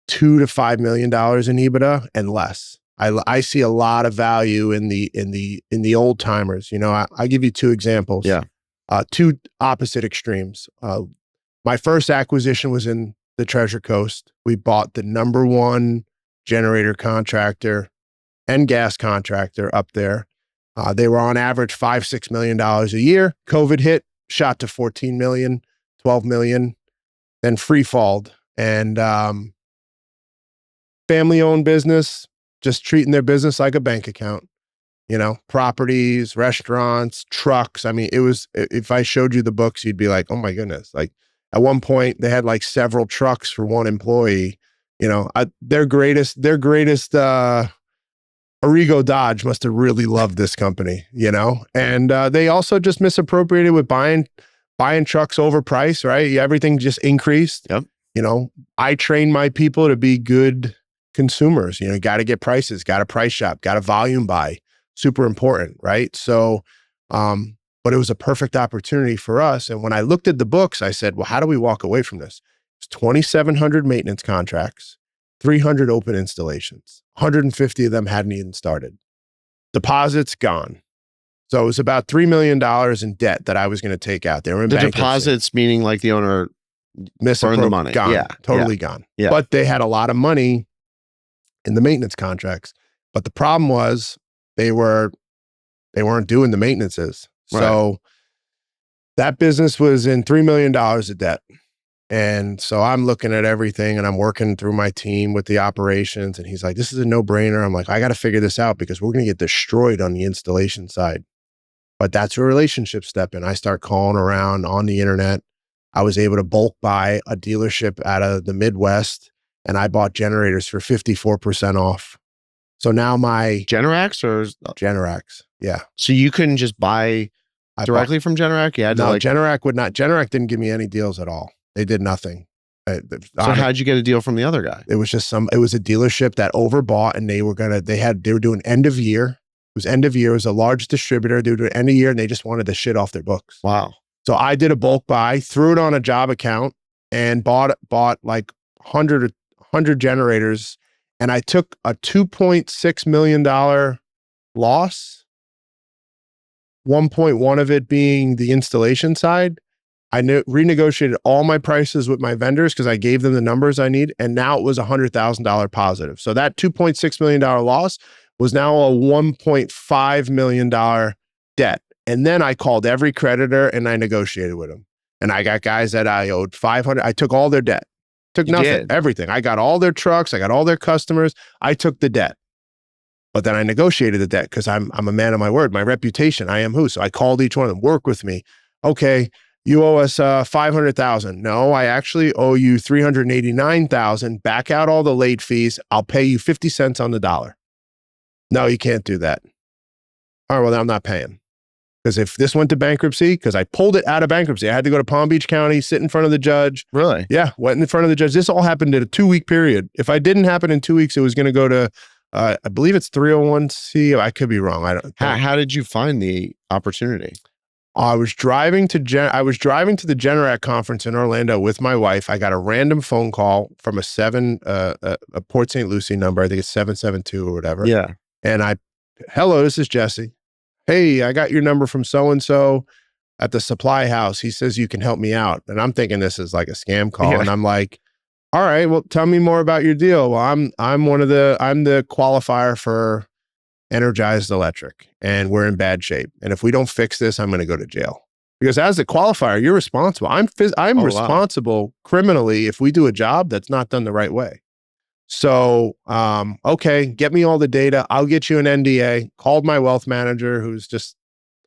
to $5 million in EBITDA and less. I see a lot of value in the old timers. I give you two examples. Yeah. Two opposite extremes. My first acquisition was in the Treasure Coast. We bought the number one generator contractor and gas contractor up there. They were on average $5-6 million a year. COVID hit, shot to 14 million, 12 million, then free falled. And family-owned business, just treating their business like a bank account. Properties, restaurants, trucks. I mean, if I showed you the books, you'd be like, oh my goodness. Like at one point they had like several trucks for one employee. Their greatest Arrigo Dodge must have really loved this company, and they also just misappropriated with buying trucks overpriced, right? Everything just increased. Yep. I train my people to be good consumers. Got to get prices, got to price shop, got to volume buy. Super important, right? So, but it was a perfect opportunity for us. And when I looked at the books, I said, well, how do we walk away from this? It's 2,700 maintenance contracts, 300 open installations, 150 of them hadn't even started. Deposits gone. So it was about $3 million in debt that I was going to take out. They were in bankruptcy. Deposits meaning like the owner burned the money. Gone, totally gone. Yeah. But they had a lot of money in the maintenance contracts. But the problem was they weren't doing the maintenances. Right. So that business was in $3 million of debt. And so I'm looking at everything and I'm working through my team with the operations. And he's like, this is a no-brainer. I'm like, I got to figure this out because we're going to get destroyed on the installation side. But that's where relationships step in. I start calling around on the internet. I was able to bulk buy a dealership out of the Midwest, and I bought generators for 54% off. So now my Generac or Generacs, yeah. so you couldn't just buy I directly from Generac? You had to No, like. Generac would not. Generac didn't give me any deals at all. They did nothing. So how'd you get a deal from the other guy? It was just it was a dealership that overbought, and they were doing end of year. It was end of year. It was a large distributor. They were doing end of year, and they just wanted the shit off their books. Wow. So I did a bulk buy, threw it on a job account, and bought like 100 generators. And I took a $2.6 million loss, 1.1 of it being the installation side. I renegotiated all my prices with my vendors because I gave them the numbers I need. And now it was $100,000 positive. So that $2.6 million loss was now a $1.5 million debt. And then I called every creditor and I negotiated with them. And I got guys that I owed 500. I took all their debt, took nothing, everything. I got all their trucks. I got all their customers. I took the debt. But then I negotiated the debt because I'm a man of my word, my reputation. I am who. So I called each one of them, work with me. Okay. You owe us 500,000. No, I actually owe you 389,000. Back out all the late fees. I'll pay you 50 cents on the dollar. No, you can't do that. All right, well, then I'm not paying. Because if this went to bankruptcy, because I pulled it out of bankruptcy, I had to go to Palm Beach County, sit in front of the judge. Really? Yeah, went in front of the judge. This all happened in a 2-week period. If I didn't happen in 2 weeks, it was going to go to, I believe it's 301C. I could be wrong. I don't. How did you find the opportunity? I was driving to the Generac conference in Orlando with my wife. I got a random phone call from a Port St. Lucie number. I think it's 772 or whatever. Yeah. And hello, this is Jesse. Hey, I got your number from so-and-so at the supply house. He says you can help me out. And I'm thinking this is like a scam call. Yeah. And I'm like, all right, well, tell me more about your deal. Well, I'm the qualifier for Energized Electric, and we're in bad shape. And if we don't fix this, I'm going to go to jail. Because as the qualifier, you're responsible. I'm responsible criminally if we do a job that's not done the right way. So, okay, get me all the data. I'll get you an NDA. Called my wealth manager, who's just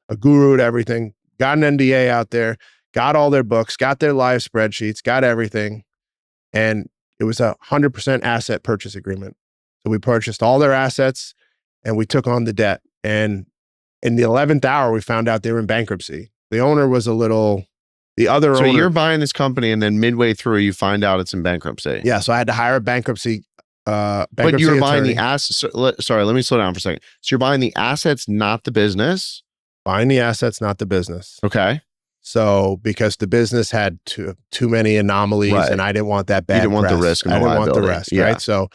a guru at everything. Got an NDA out there. Got all their books. Got their live spreadsheets. Got everything. And it was 100% asset purchase agreement. So we purchased all their assets. And we took on the debt. And in the 11th hour, we found out they were in bankruptcy. The owner was the other owner. So you're buying this company and then midway through, you find out it's in bankruptcy. Yeah. So I had to hire a bankruptcy but you were buying attorney. the assets. Sorry, let me slow down for a second. So you're buying the assets, not the business? Buying the assets, not the business. Okay. So because the business had too many anomalies, right, and I didn't want that bad. You didn't want the risk and the liability. I didn't want the risk, right? So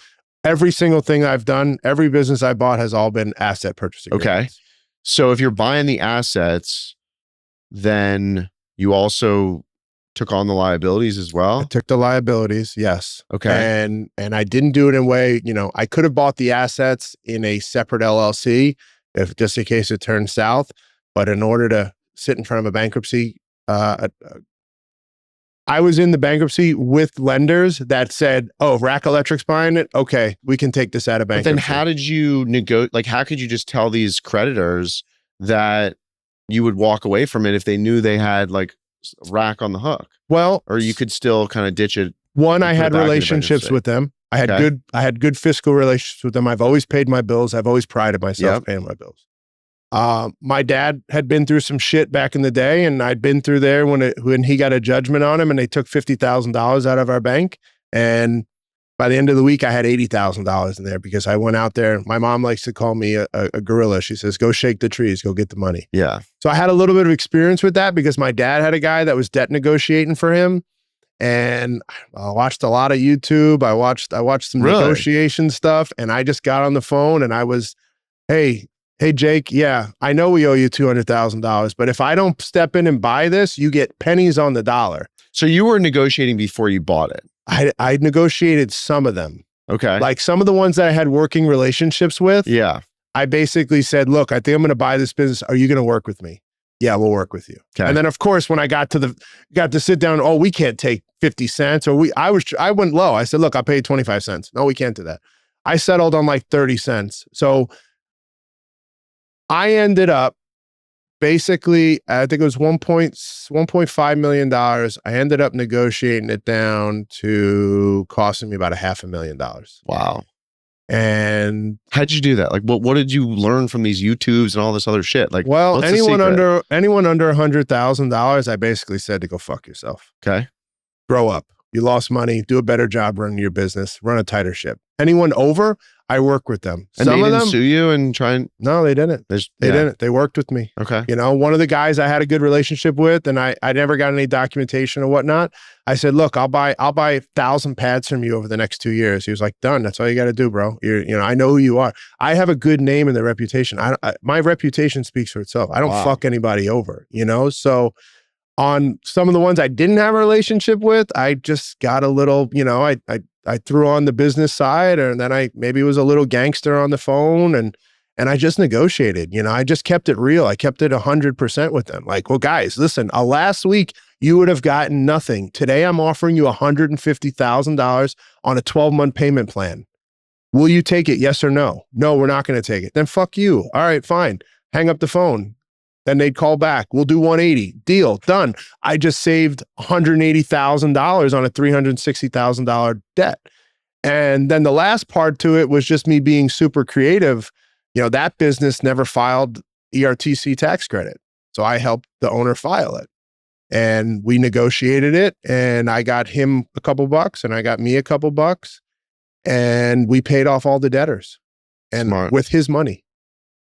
every single thing I've done, every business I bought has all been asset purchase agreements. Okay. So if you're buying the assets, then you also took on the liabilities as well? I took the liabilities, yes. Okay. And I didn't do it in a way, I could have bought the assets in a separate LLC if just in case it turned south. But in order to sit in front of a bankruptcy, I was in the bankruptcy with lenders that said, oh, Rack Electric's buying it. Okay, we can take this out of bankruptcy. But then how did you negotiate? Like, how could you just tell these creditors that you would walk away from it if they knew they had like Rack on the hook? Well, or you could still kind of ditch it. One, I had relationships with them. I had good fiscal relationships with them. I've always paid my bills. I've always prided myself paying my bills. My dad had been through some shit back in the day, and I'd been through there when he got a judgment on him, and they took $50,000 out of our bank. And by the end of the week, I had $80,000 in there because I went out there. My mom likes to call me a gorilla. She says, "Go shake the trees, go get the money." Yeah. So I had a little bit of experience with that because my dad had a guy that was debt negotiating for him, and I watched a lot of YouTube. I watched some negotiation stuff, and I just got on the phone and I was, Hey, Jake, yeah, I know we owe you $200,000, but if I don't step in and buy this, you get pennies on the dollar. So you were negotiating before you bought it? I negotiated some of them. Okay. Like some of the ones that I had working relationships with. Yeah. I basically said, look, I think I'm going to buy this business. Are you going to work with me? Yeah, we'll work with you. Okay. And then of course, when I got to sit down, oh, we can't take 50 cents or I went low. I said, look, I'll pay you 25 cents. No, we can't do that. I settled on like 30 cents. So I ended up basically, I think it was $1.5 million. I ended up negotiating it down to costing me about $500,000. Wow. And how'd you do that? Like, what did you learn from these YouTubes and all this other shit? Like, well, what's anyone the secret? under $100,000, I basically said to go fuck yourself. Okay. Grow up. You lost money. Do a better job running your business. Run a tighter ship. Anyone over, I work with them. And Some they of didn't them sue you and try and no, they didn't. They didn't. They worked with me. Okay. You know, one of the guys I had a good relationship with, and I never got any documentation or whatnot. I said, look, I'll buy 1,000 pads from you over the next 2 years. He was like, done. That's all you got to do, bro. You know, I know who you are. I have a good name and the reputation. My reputation speaks for itself. I don't fuck anybody over, you know? So on some of the ones I didn't have a relationship with, I just got a little, you know, I threw on the business side, and then I maybe was a little gangster on the phone, and I just negotiated. You know, I just kept it real. I kept it 100% with them. Like, well, guys, listen, last week you would have gotten nothing. Today I'm offering you $150,000 on a 12-month payment plan. Will you take it? Yes or no? No, we're not going to take it. Then fuck you. All right, fine. Hang up the phone. Then they'd call back. We'll do 180. Deal. Done. I just saved $180,000 on a $360,000 debt. And then the last part to it was just me being super creative. You know, that business never filed ERTC tax credit. So I helped the owner file it. And we negotiated it. And I got him a couple bucks and I got me a couple bucks. And we paid off all the debtors. And Smart. with his money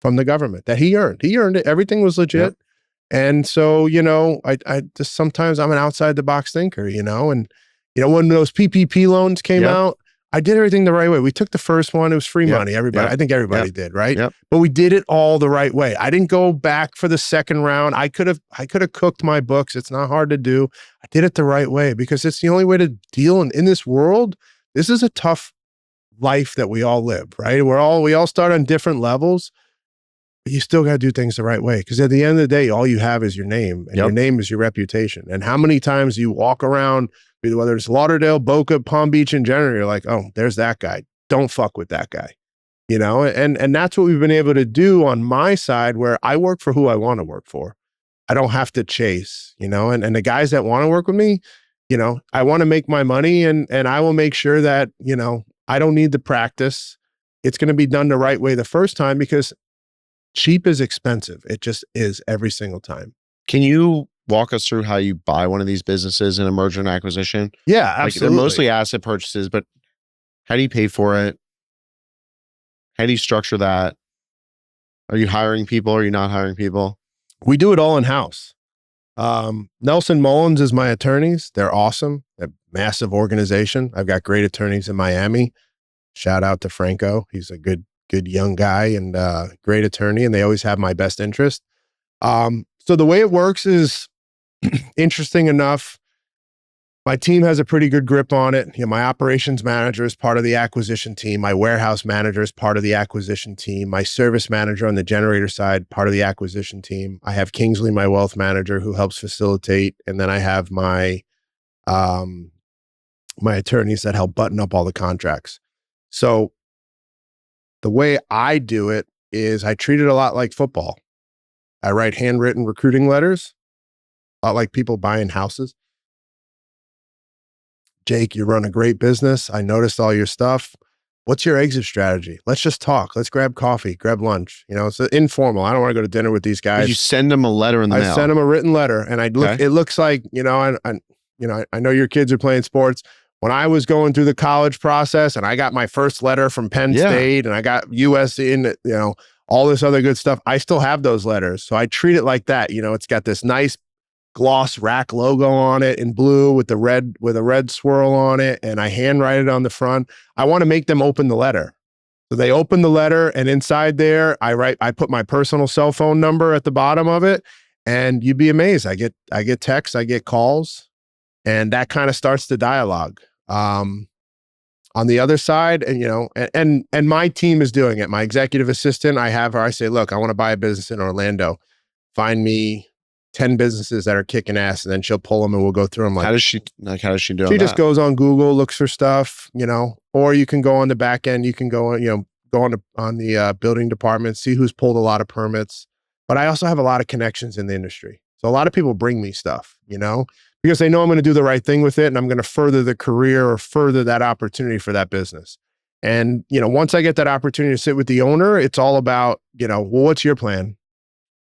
from the government that he earned. He earned it. Everything was legit. Yep. And so, you know, I just sometimes I'm an outside the box thinker, you know, and, you know, when those PPP loans came out, I did everything the right way. We took the first one. It was free money. Everybody, I think everybody did, right? But we did it all the right way. I didn't go back for the second round. I could have cooked my books. It's not hard to do. I did it the right way because it's the only way to deal in this world. This is a tough life that we all live, right? We all start on different levels. But you still got to do things the right way. Because at the end of the day, all you have is your name, and your name is your reputation. And how many times you walk around, whether it's Lauderdale, Boca, Palm Beach in general, you're like, oh, there's that guy. Don't fuck with that guy. You know, and that's what we've been able to do on my side, where I work for who I want to work for. I don't have to chase, you know, and the guys that want to work with me, you know, I want to make my money, and I will make sure that, you know, I don't need the practice. It's going to be done the right way the first time, because cheap is expensive. It just is every single time. Can you walk us through how you buy one of these businesses in a merger and acquisition? Yeah, absolutely. Like, they're mostly asset purchases, but how do you pay for it? How do you structure that? Are you hiring people? Or are you not hiring people? We do it all in-house. Nelson Mullins is my attorneys. They're awesome. They're a massive organization. I've got great attorneys in Miami. Shout out to Franco. He's a good young guy and great attorney, and they always have my best interest. So the way it works is interesting enough. My team has a pretty good grip on it. You know, my operations manager is part of the acquisition team. My warehouse manager is part of the acquisition team. My service manager on the generator side, part of the acquisition team. I have Kingsley, my wealth manager, who helps facilitate. And then I have my attorneys that help button up all the contracts. So the way I do it is I treat it a lot like football. I write handwritten recruiting letters, a lot like people buying houses. Jake, you run a great business. I noticed all your stuff. What's your exit strategy? Let's just talk. Let's grab coffee, grab lunch. You know, it's informal. I don't want to go to dinner with these guys. But you send them a letter in the mail. I send them a written letter, and it looks like, you know, I know your kids are playing sports. When I was going through the college process and I got my first letter from Penn State and I got USC and, you know, all this other good stuff, I still have those letters. So I treat it like that. You know, it's got this nice gloss rack logo on it in blue with a red swirl on it. And I handwrite it on the front. I want to make them open the letter. So they open the letter, and inside there, I put my personal cell phone number at the bottom of it, and you'd be amazed. I get texts, I get calls. And that kind of starts the dialogue. On the other side, and you know, and my team is doing it. My executive assistant, I have her. I say, look, I want to buy a business in Orlando. Find me 10 businesses that are kicking ass, and then she'll pull them, and we'll go through them. Like, how does she do? She just goes on Google, looks for stuff, you know. Or you can go on the back end. You can go on, you know, go on the building department, see who's pulled a lot of permits. but I also have a lot of connections in the industry. So a lot of people bring me stuff, because they know I'm going to do the right thing with it and I'm going to further the career or further that opportunity for that business. And, once I get that opportunity to sit with the owner, it's all about, well, what's your plan?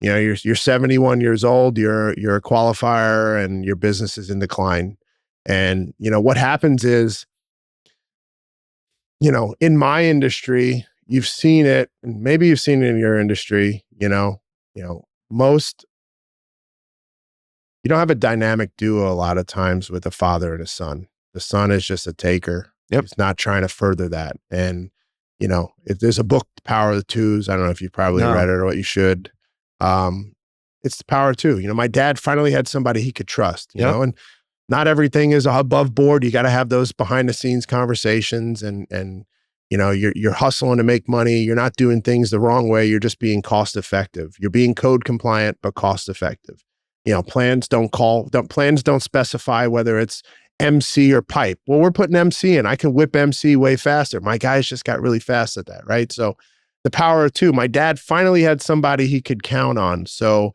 You're 71 years old, you're a qualifier and your business is in decline. And, what happens is, in my industry, you've seen it, and maybe you've seen it in your industry, most, you don't have a dynamic duo a lot of times with a father and a son. The son is just a taker. Yep. He's not trying to further that. And, if there's a book, The Power of the Twos, I don't know if you've probably read it or what you should. It's The Power of Two. My dad finally had somebody he could trust, and not everything is above board. You got to have those behind the scenes conversations and you're hustling to make money. You're not doing things the wrong way. You're just being cost effective. You're being code compliant, but cost effective. Plans don't specify whether it's MC or pipe. Well, we're putting MC in. I can whip MC way faster. My guys just got really fast at that, right? So the power of two. My dad finally had somebody he could count on. So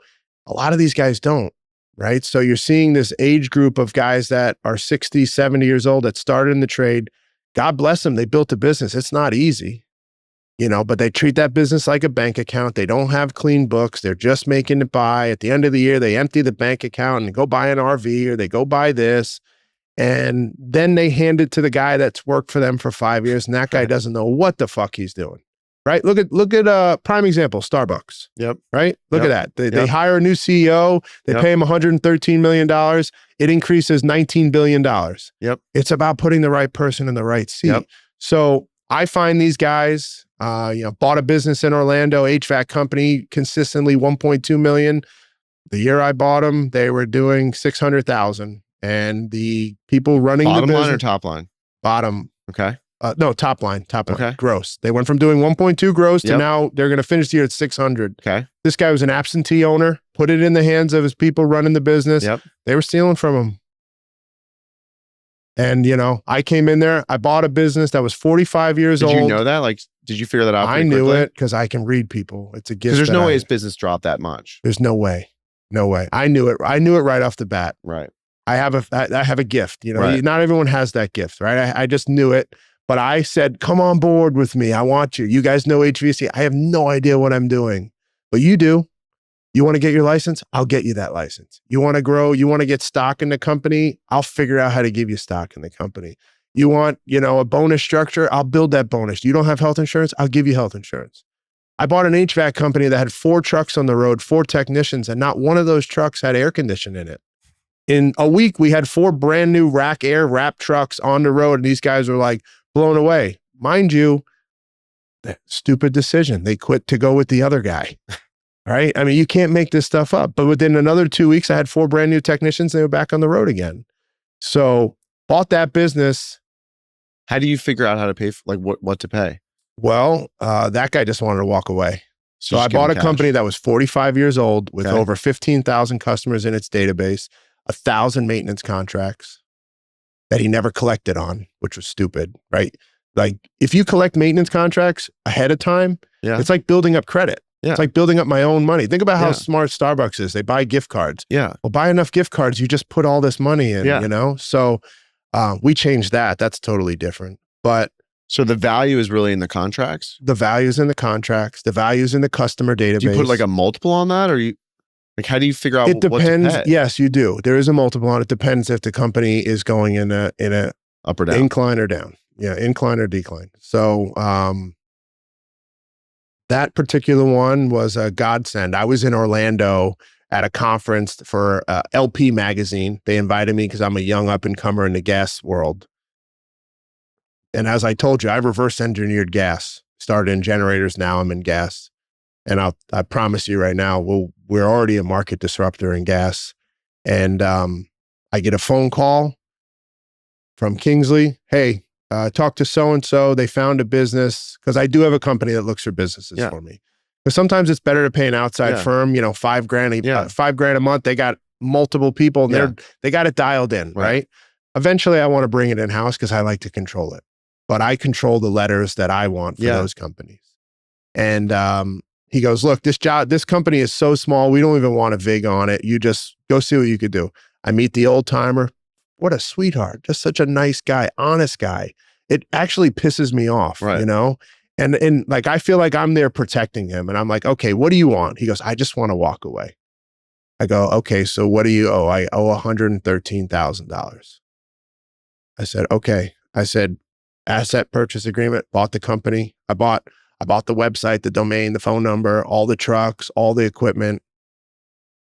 a lot of these guys don't, right? So you're seeing this age group of guys that are 60, 70 years old that started in the trade. God bless them. They built a business. It's not easy, but they treat that business like a bank account. They don't have clean books. They're just making it by. At the end of the year, they empty the bank account and go buy an RV or they go buy this. And then they hand it to the guy that's worked for them for 5 years. And that guy doesn't know what the fuck he's doing. Right? Look at prime example, Starbucks. Yep. Right? Look at that. They hire a new CEO. They pay him $113 million. It increases $19 billion. Yep. It's about putting the right person in the right seat. Yep. So I find these guys, bought a business in Orlando, HVAC company, consistently 1.2 million. The year I bought them, they were doing 600,000. And the people running bottom the business. Line or top line? Bottom. Okay. No, top line, Okay. gross. They went from doing 1.2 gross to now they're going to finish the year at 600. Okay. This guy was an absentee owner, put it in the hands of his people running the business. Yep. They were stealing from him. And, I came in there, I bought a business that was 45 years old. Did you know that? Like, did you figure that out? I knew it because I can read people. It's a gift. Because there's no way his business dropped that much. There's no way. No way. I knew it. I knew it right off the bat. Right. I have a gift, Right. Not everyone has that gift, right? I just knew it. But I said, come on board with me. I want you. You guys know HVAC. I have no idea what I'm doing, but you do. You want to get your license? I'll get you that license. You want to grow? You want to get stock in the company? I'll figure out how to give you stock in the company. You want, a bonus structure? I'll build that bonus. You don't have health insurance? I'll give you health insurance. I bought an HVAC company that had 4 trucks on the road, 4 technicians, and not one of those trucks had air conditioning in it. In a week, we had 4 brand new rack air wrap trucks on the road, and these guys were like, blown away. Mind you, that stupid decision. They quit to go with the other guy. Right? I mean, you can't make this stuff up. But within another 2 weeks, I had 4 brand new technicians. They were back on the road again. So bought that business. How do you figure out how to pay for, what to pay? Well, that guy just wanted to walk away. So I bought a company that was 45 years old with over 15,000 customers in its database, 1,000 maintenance contracts that he never collected on, which was stupid, right? Like if you collect maintenance contracts ahead of time, it's like building up credit. Yeah. It's like building up my own money. Think about how smart Starbucks is. They buy gift cards. Yeah. Well, buy enough gift cards, you just put all this money in, So we changed that. That's totally different. But so the value is really in the contracts? The value's in the contracts. The value's in the customer database. Do you put like a multiple on that, or how do you figure out it depends. What to pay? Yes, you do. There is a multiple on it. Depends if the company is going in a up or down, incline or down. Yeah, incline or decline. So that particular one was a godsend. I was in Orlando at a conference for LP magazine. They invited me because I'm a young up and comer in the gas world. And as I told you, I reverse engineered gas. Started in generators. Now I'm in gas. And I promise you right now, we're already a market disruptor in gas. And I get a phone call from Kingsley. Hey, talk to so-and-so. They found a business, because I do have a company that looks for businesses for me. Because sometimes it's better to pay an outside firm, $5,000 a month. They got multiple people and they got it dialed in, right? Eventually I want to bring it in-house because I like to control it. But I control the letters that I want for those companies. And he goes, look, this company is so small. We don't even want a VIG on it. You just go see what you could do. I meet the old timer. What a sweetheart. Just such a nice guy, honest guy. It actually pisses me off, Right. you know? And like, I feel like I'm there protecting him. And I'm like, okay, what do you want? He goes, I just want to walk away. I go, okay, so what do you owe? I owe $113,000. I said, okay. I said, asset purchase agreement, bought the company. I bought the website, the domain, the phone number, all the trucks, all the equipment.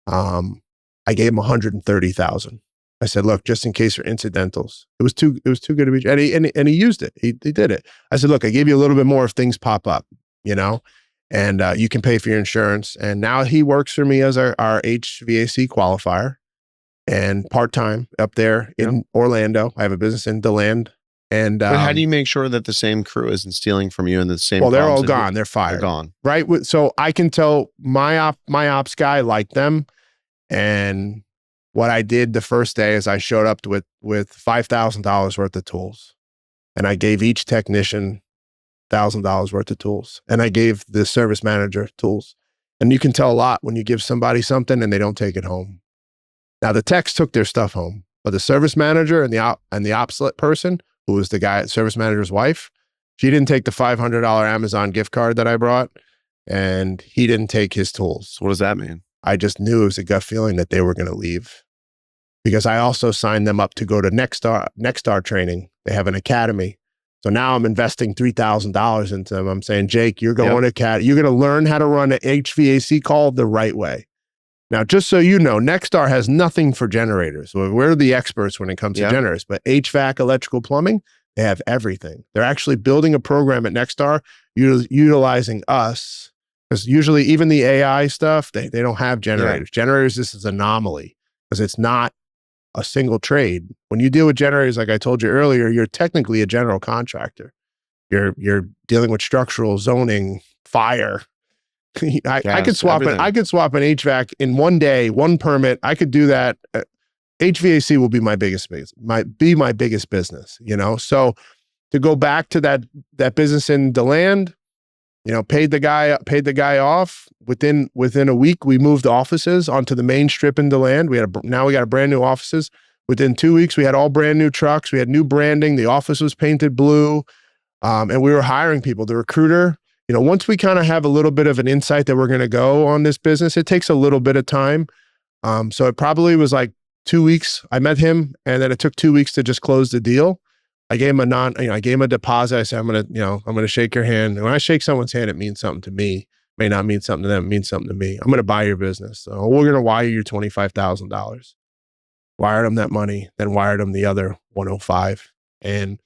I gave him 130,000. I said, look, just in case for incidentals. It was too good to be, and he used it. He did it. I said, look, I gave you a little bit more if things pop up, you know, and you can pay for your insurance. And now he works for me as our HVAC qualifier and part-time up there in Orlando. I have a business in DeLand. And but how do you make sure that the same crew isn't stealing from you and the same? Well, they're all gone. They're fired. They're gone. Right. So I can tell my ops guy liked them. And what I did the first day is I showed up with $5,000 worth of tools, and I gave each technician $1,000 worth of tools, and I gave the service manager tools. And you can tell a lot when you give somebody something and they don't take it home. Now the techs took their stuff home, but the service manager and the ops person, who was the guy, service manager's wife, she didn't take the $500 Amazon gift card that I brought, and he didn't take his tools. What does that mean? I just knew it was a gut feeling that they were going to leave, because I also signed them up to go to Nexstar training. They have an academy. So now I'm investing $3,000 into them. I'm saying, Jake, you're going to you're going to learn how to run an HVAC call the right way. Now, just so you know, Nexstar has nothing for generators. We're the experts when it comes to generators, but HVAC, electrical, plumbing, they have everything. They're actually building a program at Nexstar utilizing us. Because usually even the AI stuff, they don't have generators. Generators, this is an anomaly because it's not a single trade. When you deal with generators, like I told you earlier, you're technically a general contractor. You're dealing with structural, zoning, fire. I could swap it. I could swap an HVAC in one day, one permit. I could do that. HVAC will be my biggest business. My biggest business. You know, so to go back to that business in DeLand. You know, paid the guy off. Within a week, we moved offices onto the main strip in DeLand. Now we got a brand new offices. Within 2 weeks, we had all brand new trucks. We had new branding. The office was painted blue, and we were hiring people. The recruiter, you know, once we kind of have a little bit of an insight that we're going to go on this business, it takes a little bit of time. So it probably was like 2 weeks. I met him, and then it took 2 weeks to just close the deal. I gave him I gave him a deposit. I said, I'm going to shake your hand. And when I shake someone's hand, it means something to me. May not mean something to them. It means something to me. I'm going to buy your business. So we're going to wire you $25,000. Wired him that money, then wired him the other 105. And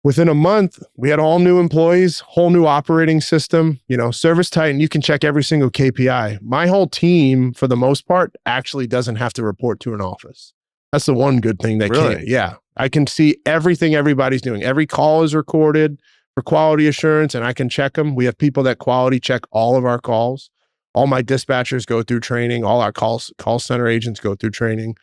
within a month, we had all new employees, whole new operating system, you know, Service Titan. You can check every single KPI. My whole team, for the most part, actually doesn't have to report to an office. That's the one good thing that I can see everything everybody's doing. Every call is recorded for quality assurance, and I can check them. We have people that quality check all of our calls. All my dispatchers go through training. All our call center agents go through training.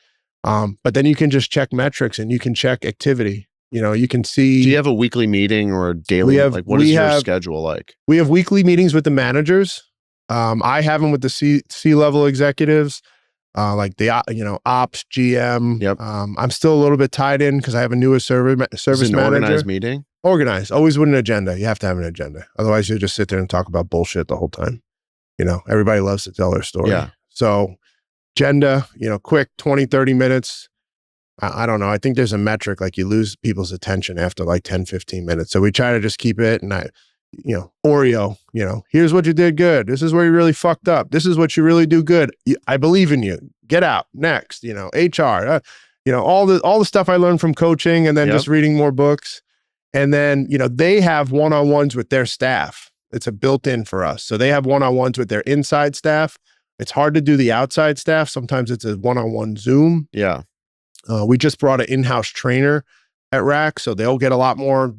But then you can just check metrics and you can check activity. You know, you can see. Do you have a weekly meeting or a daily? What is your schedule like? We have weekly meetings with the managers. I have them with the C-level executives. Like the ops GM. Yep. I'm still a little bit tied in because I have a newer service manager. Organized meeting. Organized, always with an agenda. You have to have an agenda, otherwise you'll just sit there and talk about bullshit the whole time. You know, everybody loves to tell their story. Yeah. So agenda, you know, quick 20, 30 minutes. I don't know. I think there's a metric, like you lose people's attention after like 10, 15 minutes. So we try to just keep it. And Oreo, here's what you did good. This is where you really fucked up. This is what you really do good. I believe in you. Get out. Next, HR, all the stuff I learned from coaching and then just reading more books. And then, they have one-on-ones with their staff. It's a built-in for us. So they have one-on-ones with their inside staff. It's hard to do the outside staff. Sometimes it's a one-on-one Zoom. Yeah. We just brought an in-house trainer at RAC, so they'll get a lot more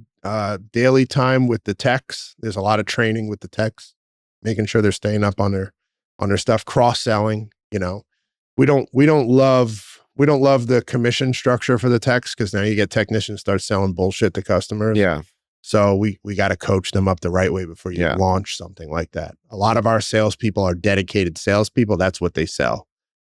daily time with the techs. There's a lot of training with the techs, making sure they're staying up on their stuff, cross-selling. We don't love the commission structure for the techs because now you get technicians start selling bullshit to customers. Yeah. So we got to coach them up the right way before you Yeah. launch something like that. A lot of our salespeople are dedicated salespeople. That's what they sell.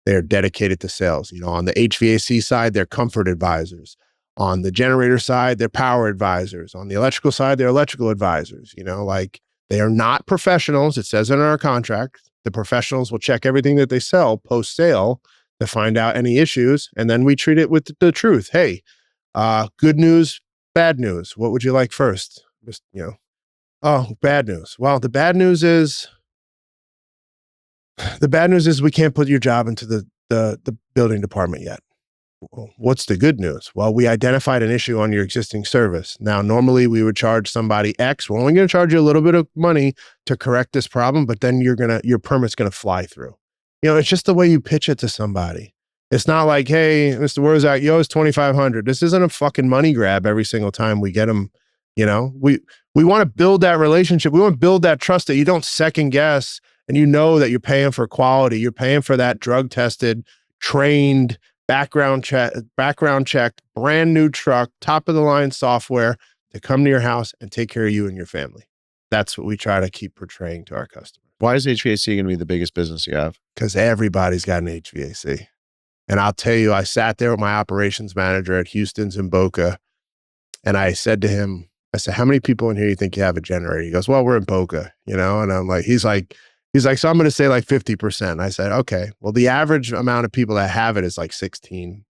They're dedicated to sales. You know, on the HVAC side, they're comfort advisors. On the generator side, they're power advisors. On the electrical side, they're electrical advisors. You know, like they are not professionals. It says in our contract, the professionals will check everything that they sell post-sale to find out any issues. And then we treat it with the truth. Hey, good news, bad news. What would you like first? Just, you know, oh, bad news. Well, the bad news is we can't put your job into the building department yet. Well, what's the good news? Well, we identified an issue on your existing service. Now, normally we would charge somebody X. We're only going to charge you a little bit of money to correct this problem, but then your permit's going to fly through. You know, it's just the way you pitch it to somebody. It's not like, hey, Mr. Wurzak, you owe us $2,500. This isn't a fucking money grab every single time we get them. You know, we want to build that relationship. We want to build that trust that you don't second guess, and you know that you're paying for quality. You're paying for that drug tested, trained, background check, brand new truck, top of the line software to come to your house and take care of you and your family. That's what we try to keep portraying to our customers. Why is HVAC going to be the biggest business you have? Because everybody's got an HVAC. And I'll tell you, I sat there with my operations manager at Houston's in Boca, and I said to him, I said, how many people in here you think you have a generator? He goes, well, we're in Boca, you know? And I'm like, he's like, so I'm going to say like 50%. I said, okay, well, the average amount of people that have it is like 16.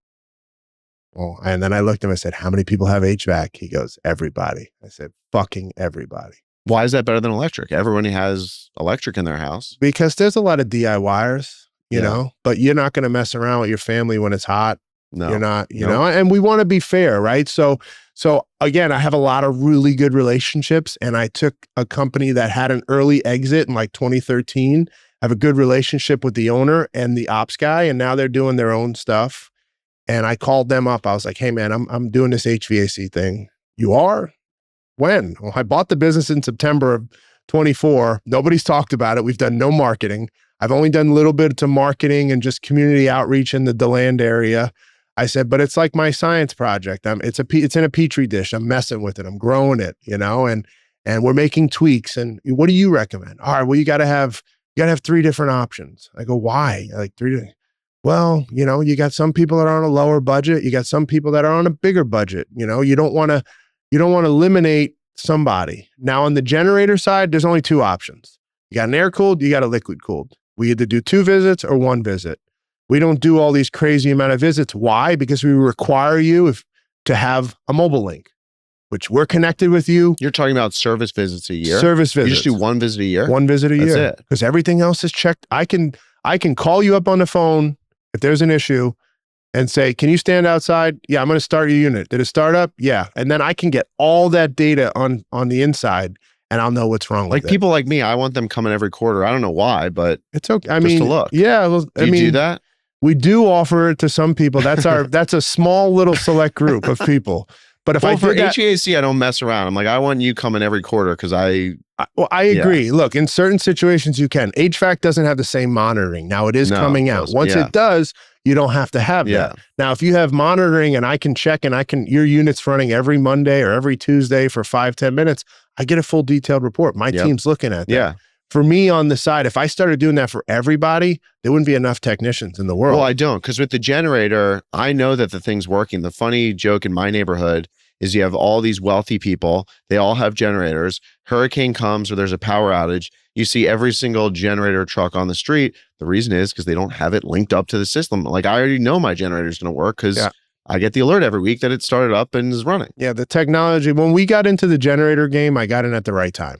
Well, and then I looked at him, I said, how many people have HVAC? He goes, everybody. I said, fucking everybody. Why is that better than electric? Everyone has electric in their house. Because there's a lot of DIYers, you know, but you're not going to mess around with your family when it's hot. No, you're not, you know, and we want to be fair, right? So again, I have a lot of really good relationships, and I took a company that had an early exit in like 2013. I have a good relationship with the owner and the ops guy, and now they're doing their own stuff. And I called them up. I was like, hey man, I'm doing this HVAC thing. You are? When? Well, I bought the business in September of 24. Nobody's talked about it. We've done no marketing. I've only done a little bit to marketing and just community outreach in the DeLand area. I said, but it's like my science project. It's in a petri dish. I'm messing with it. I'm growing it, you know, and we're making tweaks. And what do you recommend? All right, well, you got to have 3 different options. I go, why? Like 3. Well, you know, you got some people that are on a lower budget. You got some people that are on a bigger budget. You know, you don't want to eliminate somebody. Now on the generator side, there's only 2 options. You got an air cooled, you got a liquid cooled. We either do 2 visits or 1 visit. We don't do all these crazy amount of visits. Why? Because we require you to have a mobile link, which we're connected with you. You're talking about service visits a year? Service visits. You just do 1 visit a year? 1 visit a year. That's it. Because everything else is checked. I can call you up on the phone if there's an issue and say, can you stand outside? Yeah, I'm going to start your unit. Did it start up? Yeah. And then I can get all that data on the inside, and I'll know what's wrong with it. Like people like me, I want them coming every quarter. I don't know why, but it's okay. just to look. Yeah. Well, do you do that? We do offer it to some people. That's a small little select group of people. But if for HVAC, I don't mess around. I'm like, I want you coming every quarter because I agree. Yeah. Look, in certain situations you can. HVAC doesn't have the same monitoring. Now it is coming out. Once it does, you don't have to have that. Now, if you have monitoring and I can check and your unit's running every Monday or every Tuesday for 5-10 minutes, I get a full detailed report. My team's looking at that. Yeah. For me on the side, if I started doing that for everybody, there wouldn't be enough technicians in the world. Well, I don't, because with the generator, I know that the thing's working. The funny joke in my neighborhood is you have all these wealthy people. They all have generators. Hurricane comes or there's a power outage. You see every single generator truck on the street. The reason is because they don't have it linked up to the system. Like I already know my generator's going to work because I get the alert every week that it started up and is running. Yeah, the technology, when we got into the generator game, I got in at the right time.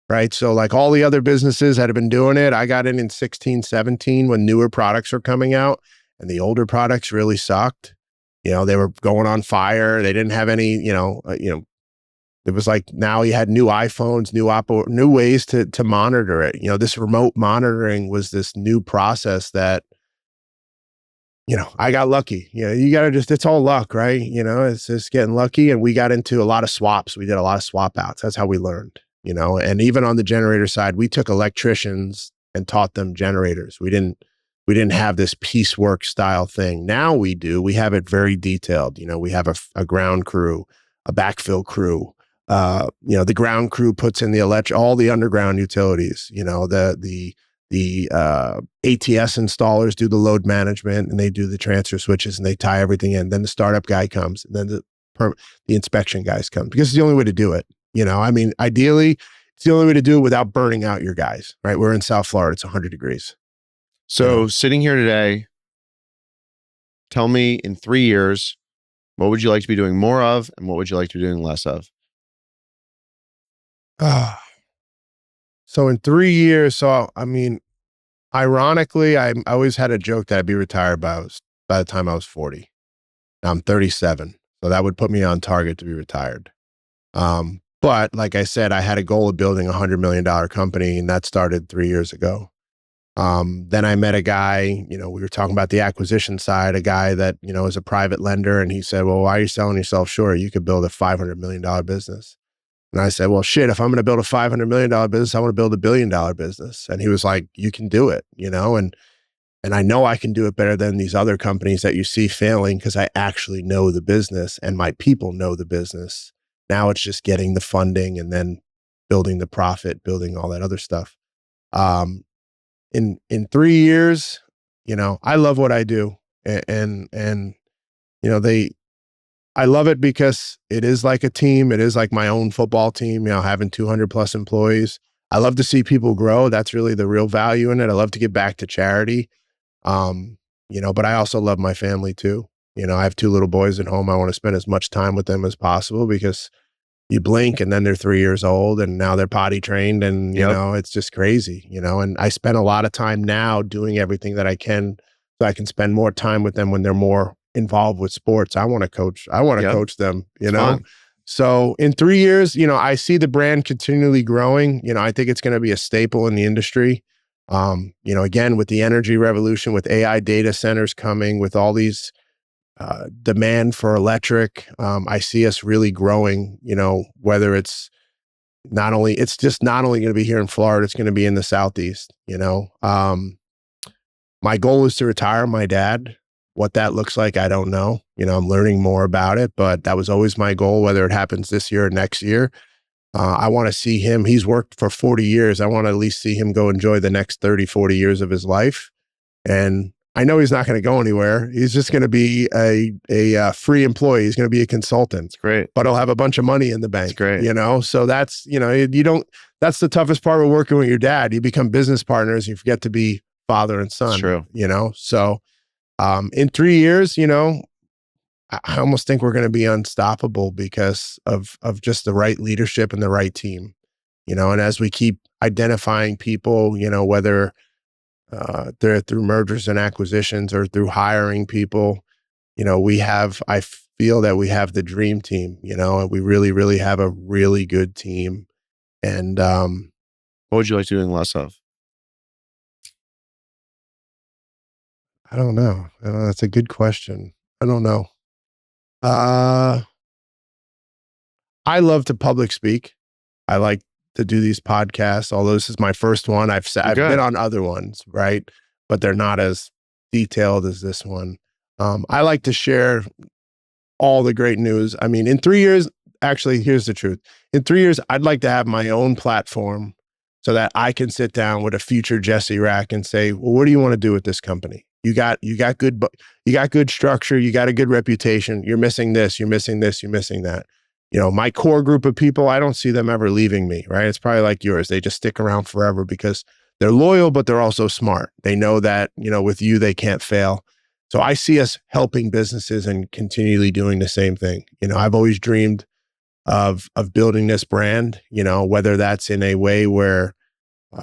Right. So like all the other businesses that have been doing it, I got in 16, 17 when newer products were coming out, and the older products really sucked. You know, they were going on fire. They didn't have any, it was like now you had new iPhones, new ways to monitor it. You know, this remote monitoring was this new process that, you know, I got lucky. You know, you got to it's all luck, right? You know, it's just getting lucky. And we got into a lot of swaps. We did a lot of swap outs. That's how we learned. You know, and even on the generator side, we took electricians and taught them generators. We didn't have this piecework style thing. Now we do. We have it very detailed. You know, we have a ground crew, a backfill crew, The ground crew puts in the all the underground utilities. The ATS installers do the load management, and they do the transfer switches, and they tie everything in. Then the startup guy comes, and then the inspection guys come, because it's the only way to do it. Ideally, it's the only way to do it without burning out your guys, right? We're in South Florida. It's 100 degrees. So sitting here today, tell me in 3 years, what would you like to be doing more of, and what would you like to be doing less of? So in 3 years, ironically, I always had a joke that I'd be retired by the time I was 40. Now I'm 37. So that would put me on target to be retired. But like I said, I had a goal of building $100 million company, and that started 3 years ago. Then I met a guy, we were talking about the acquisition side, a guy that, is a private lender. And he said, well, why are you selling yourself short? You could build a $500 million business. And I said, well, shit, if I'm going to build a $500 million business, I want to build $1 billion business. And he was like, you can do it, and I know I can do it better than these other companies that you see failing, because I actually know the business and my people know the business. Now it's just getting the funding and then building the profit, building all that other stuff. In 3 years, I love what I do, and I love it because it is like a team. It is like my own football team, having 200 plus employees. I love to see people grow. That's really the real value in it. I love to give back to charity. But I also love my family too. I have 2 little boys at home. I want to spend as much time with them as possible, because you blink and then they're 3 years old and now they're potty trained, and, it's just crazy, and I spend a lot of time now doing everything that I can, so I can spend more time with them when they're more involved with sports. I want to coach them, Fun. So in 3 years, I see the brand continually growing. I think it's going to be a staple in the industry. Again, with the energy revolution, with AI data centers coming, with all these demand for electric, I see us really growing, whether it's not only going to be here in Florida, it's going to be in the Southeast. My goal is to retire my dad. What that looks like, I don't know. I'm learning more about it, but that was always my goal, whether it happens this year or next year. I want to see him. He's worked for 40 years. I want to at least see him go enjoy the next 30, 40 years of his life. And I know he's not going to go anywhere. He's just going to be a free employee. He's going to be a consultant. It's great. But he'll have a bunch of money in the bank. It's great. So that's, that's the toughest part of working with your dad. You become business partners. You forget to be father and son. It's true. So in 3 years, I almost think we're going to be unstoppable because of just the right leadership and the right team, and as we keep identifying people, whether they're through mergers and acquisitions or through hiring people, I feel that we have the dream team, and we really, really have a really good team. And what would you like to do less of? I don't know. That's a good question. I don't know. I love to public speak. I like to do these podcasts, although this is my first one. I've been on other ones, right? But they're not as detailed as this one. I like to share all the great news. I mean, in 3 years, actually, here's the truth. In 3 years, I'd like to have my own platform so that I can sit down with a future Jesse Rack and say, well, what do you want to do with this company? You got good structure. You got a good reputation. You're missing this. You're missing this. You're missing that. My core group of people, I don't see them ever leaving me, right? It's probably like yours. They just stick around forever because they're loyal, but they're also smart. They know that, with you, they can't fail. So I see us helping businesses and continually doing the same thing. I've always dreamed of building this brand, whether that's in a way where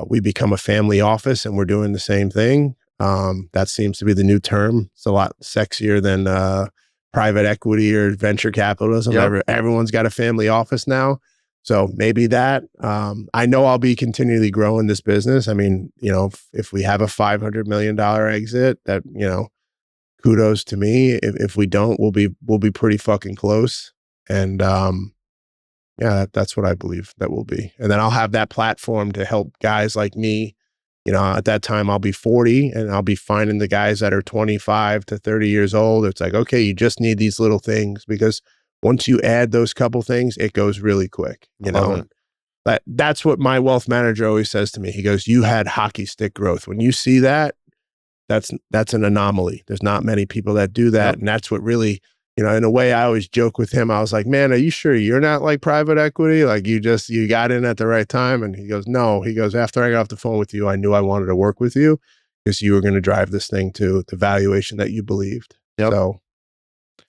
we become a family office and we're doing the same thing. That seems to be the new term. It's a lot sexier than private equity or venture capitalism. Yep. Everyone's got a family office now. So maybe that. I know I'll be continually growing this business. I mean, if we have a $500 million exit, that, kudos to me. If we don't, we'll be pretty fucking close. And that's what I believe that will be. And then I'll have that platform to help guys like me. At that time I'll be 40 and I'll be finding the guys that are 25 to 30 years old. It's like, okay, you just need these little things, because once you add those couple things, it goes really quick. You Love know, it. that's what my wealth manager always says to me. He goes, "You had hockey stick growth. When you see that, that's an anomaly. There's not many people that do that." Yep. And that's what really, you know, in a way, I always joke with him. I was like, "Man, are you sure you're not like private equity? Like you got in at the right time?" And he goes, "No." He goes, "After I got off the phone with you, I knew I wanted to work with you because you were going to drive this thing to the valuation that you believed." Yep. So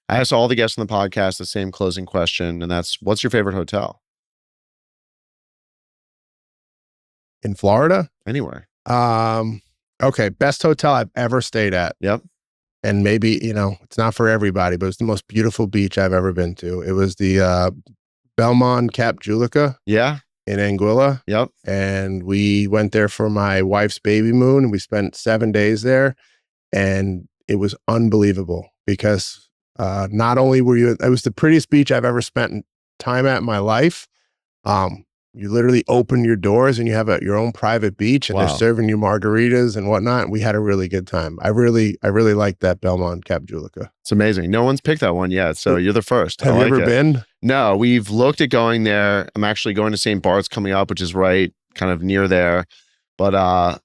I asked all the guests on the podcast the same closing question, and that's, what's your favorite hotel? in Florida, Anywhere. okay, best hotel I've ever stayed at. Yep. And maybe, you know, it's not for everybody, but it's the most beautiful beach I've ever been to. It was the Belmont Cap Julica Yeah. in Anguilla. Yep. And we went there for my wife's baby moon. We spent 7 days there, and it was unbelievable because not only it was the prettiest beach I've ever spent time at in my life. You literally open your doors and you have your own private beach, and Wow. they're serving you margaritas and whatnot. And we had a really good time. I really liked that Belmont Cap Julica. It's amazing. No one's picked that one yet, so you're the first. Have you ever been? No, we've looked at going there. I'm actually going to St. Bart's coming up, which is right kind of near there. But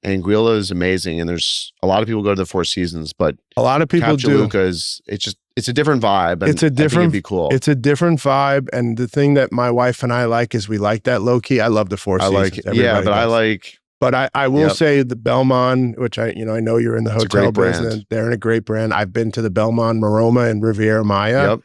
Anguilla is amazing, and there's a lot of people go to the Four Seasons, but A lot of people Cap do. Juluca is, it's a different vibe. And It's a I think different- it'd be cool. It's a different vibe, and the thing that my wife and I like is we like that low key. I love the Four I Seasons. like it. Everybody Yeah, but I does. like, But I will Yep. say the Belmont, which I know you're in the It's a hotel great brand. business. They're in a great brand. I've been to the Belmont Maroma and Riviera Maya. yep.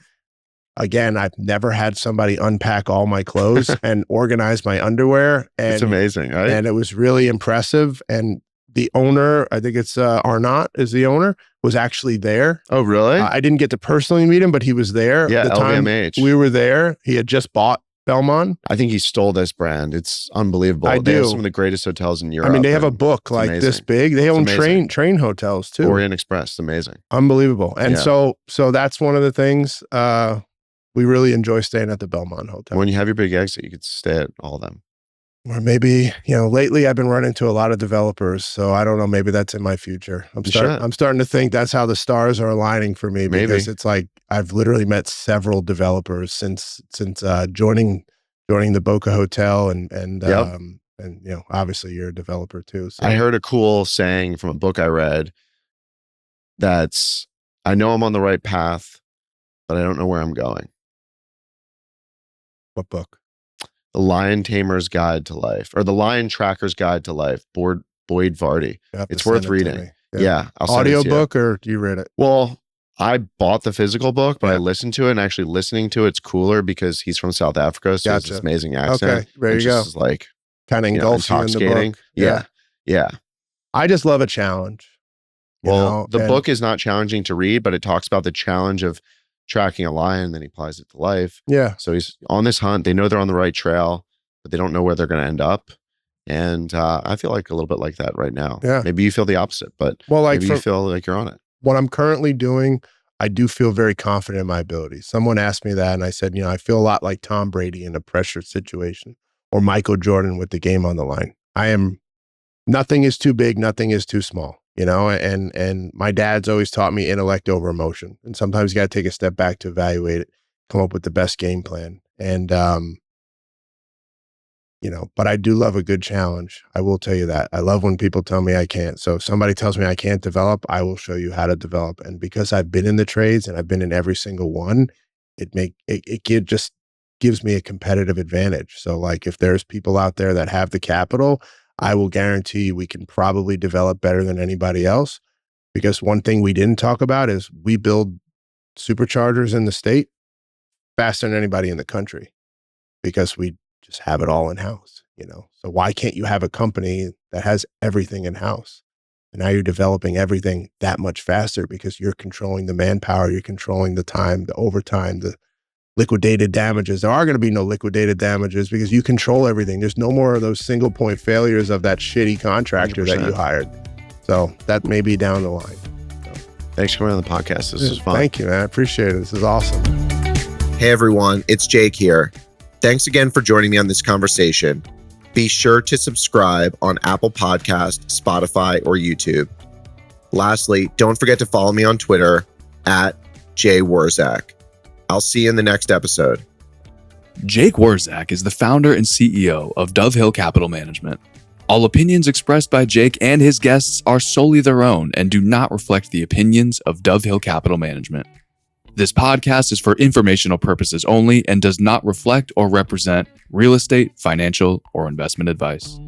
Again, I've never had somebody unpack all my clothes and organize my underwear. And, It's amazing, right? and it was really impressive. And the owner, I think it's Arnott is the owner, was actually there. Oh, really? I didn't get to personally meet him, but he was there. Yeah, the time LVMH. we were there, he had just bought Belmont. I think he stole this brand. It's unbelievable. I They have do. some of the greatest hotels in Europe. I mean, they have a and book like this amazing. big. They own amazing. train hotels too. Orient Express. It's amazing. Unbelievable. And Yeah. so that's one of the things we really enjoy staying at the Belmont Hotel. When you have your big exit, you could stay at all of them. Or maybe, lately I've been running into a lot of developers. So I don't know, maybe that's in my future. You should. I'm starting to think that's how the stars are aligning for me, Maybe. because it's like I've literally met several developers since joining the Boca Hotel and Yep. obviously you're a developer too. So I heard a cool saying from a book I read that's, I know I'm on the right path, but I don't know where I'm going. what book? The Lion Tamer's Guide to Life, or The Lion Tracker's Guide to Life, Boyd Vardy. You have to It's worth send it to reading. me. Yeah. I'll send it to Audio you. book, or do you read it? Well, I bought the physical book, but I Yeah. listened to it, and actually listening to it's cooler because he's from South Africa. So it's Gotcha. this amazing accent. Okay, there It you go. just is like, Kind of engulfs you in the intoxicating. book. Yeah. Yeah. I just love a challenge. you Well, know, the and- book is not challenging to read, but it talks about the challenge of tracking a lion, then he applies it to life. Yeah. So he's on this hunt. They know they're on the right trail, but they don't know where they're going to end up. And I feel like a little bit like that right now. Yeah. Maybe you feel the opposite, but Well, like maybe you feel like you're on it. what I'm currently doing, I do feel very confident in my abilities. Someone asked me that, and I said, I feel a lot like Tom Brady in a pressure situation, or Michael Jordan with the game on the line. Nothing is too big, nothing is too small, and my dad's always taught me intellect over emotion. And sometimes you got to take a step back to evaluate it, come up with the best game plan. And, but I do love a good challenge. I will tell you that. I love when people tell me I can't. So if somebody tells me I can't develop, I will show you how to develop. And because I've been in the trades and I've been in every single one, it just gives me a competitive advantage. So like if there's people out there that have the capital, I will guarantee we can probably develop better than anybody else. Because one thing we didn't talk about is we build superchargers in the state faster than anybody in the country, because we just have it all in house, So why can't you have a company that has everything in house? And now you're developing everything that much faster because you're controlling the manpower, you're controlling the time, the overtime, the liquidated damages. There are going to be no liquidated damages because you control everything. There's no more of those single point failures of that shitty contractor that 100%. you hired. So that may be down the line. Thanks for coming on the podcast. This is fun. Thank you, man. I appreciate it. This is awesome. Hey everyone, it's Jake here. Thanks again for joining me on this conversation. Be sure to subscribe on Apple Podcasts, Spotify, or YouTube. Lastly, don't forget to follow me on Twitter @Jake Wurzak. I'll see you in the next episode. Jake Wurzak is the founder and CEO of Dove Hill Capital Management. All opinions expressed by Jake and his guests are solely their own and do not reflect the opinions of Dove Hill Capital Management. This podcast is for informational purposes only and does not reflect or represent real estate, financial, or investment advice.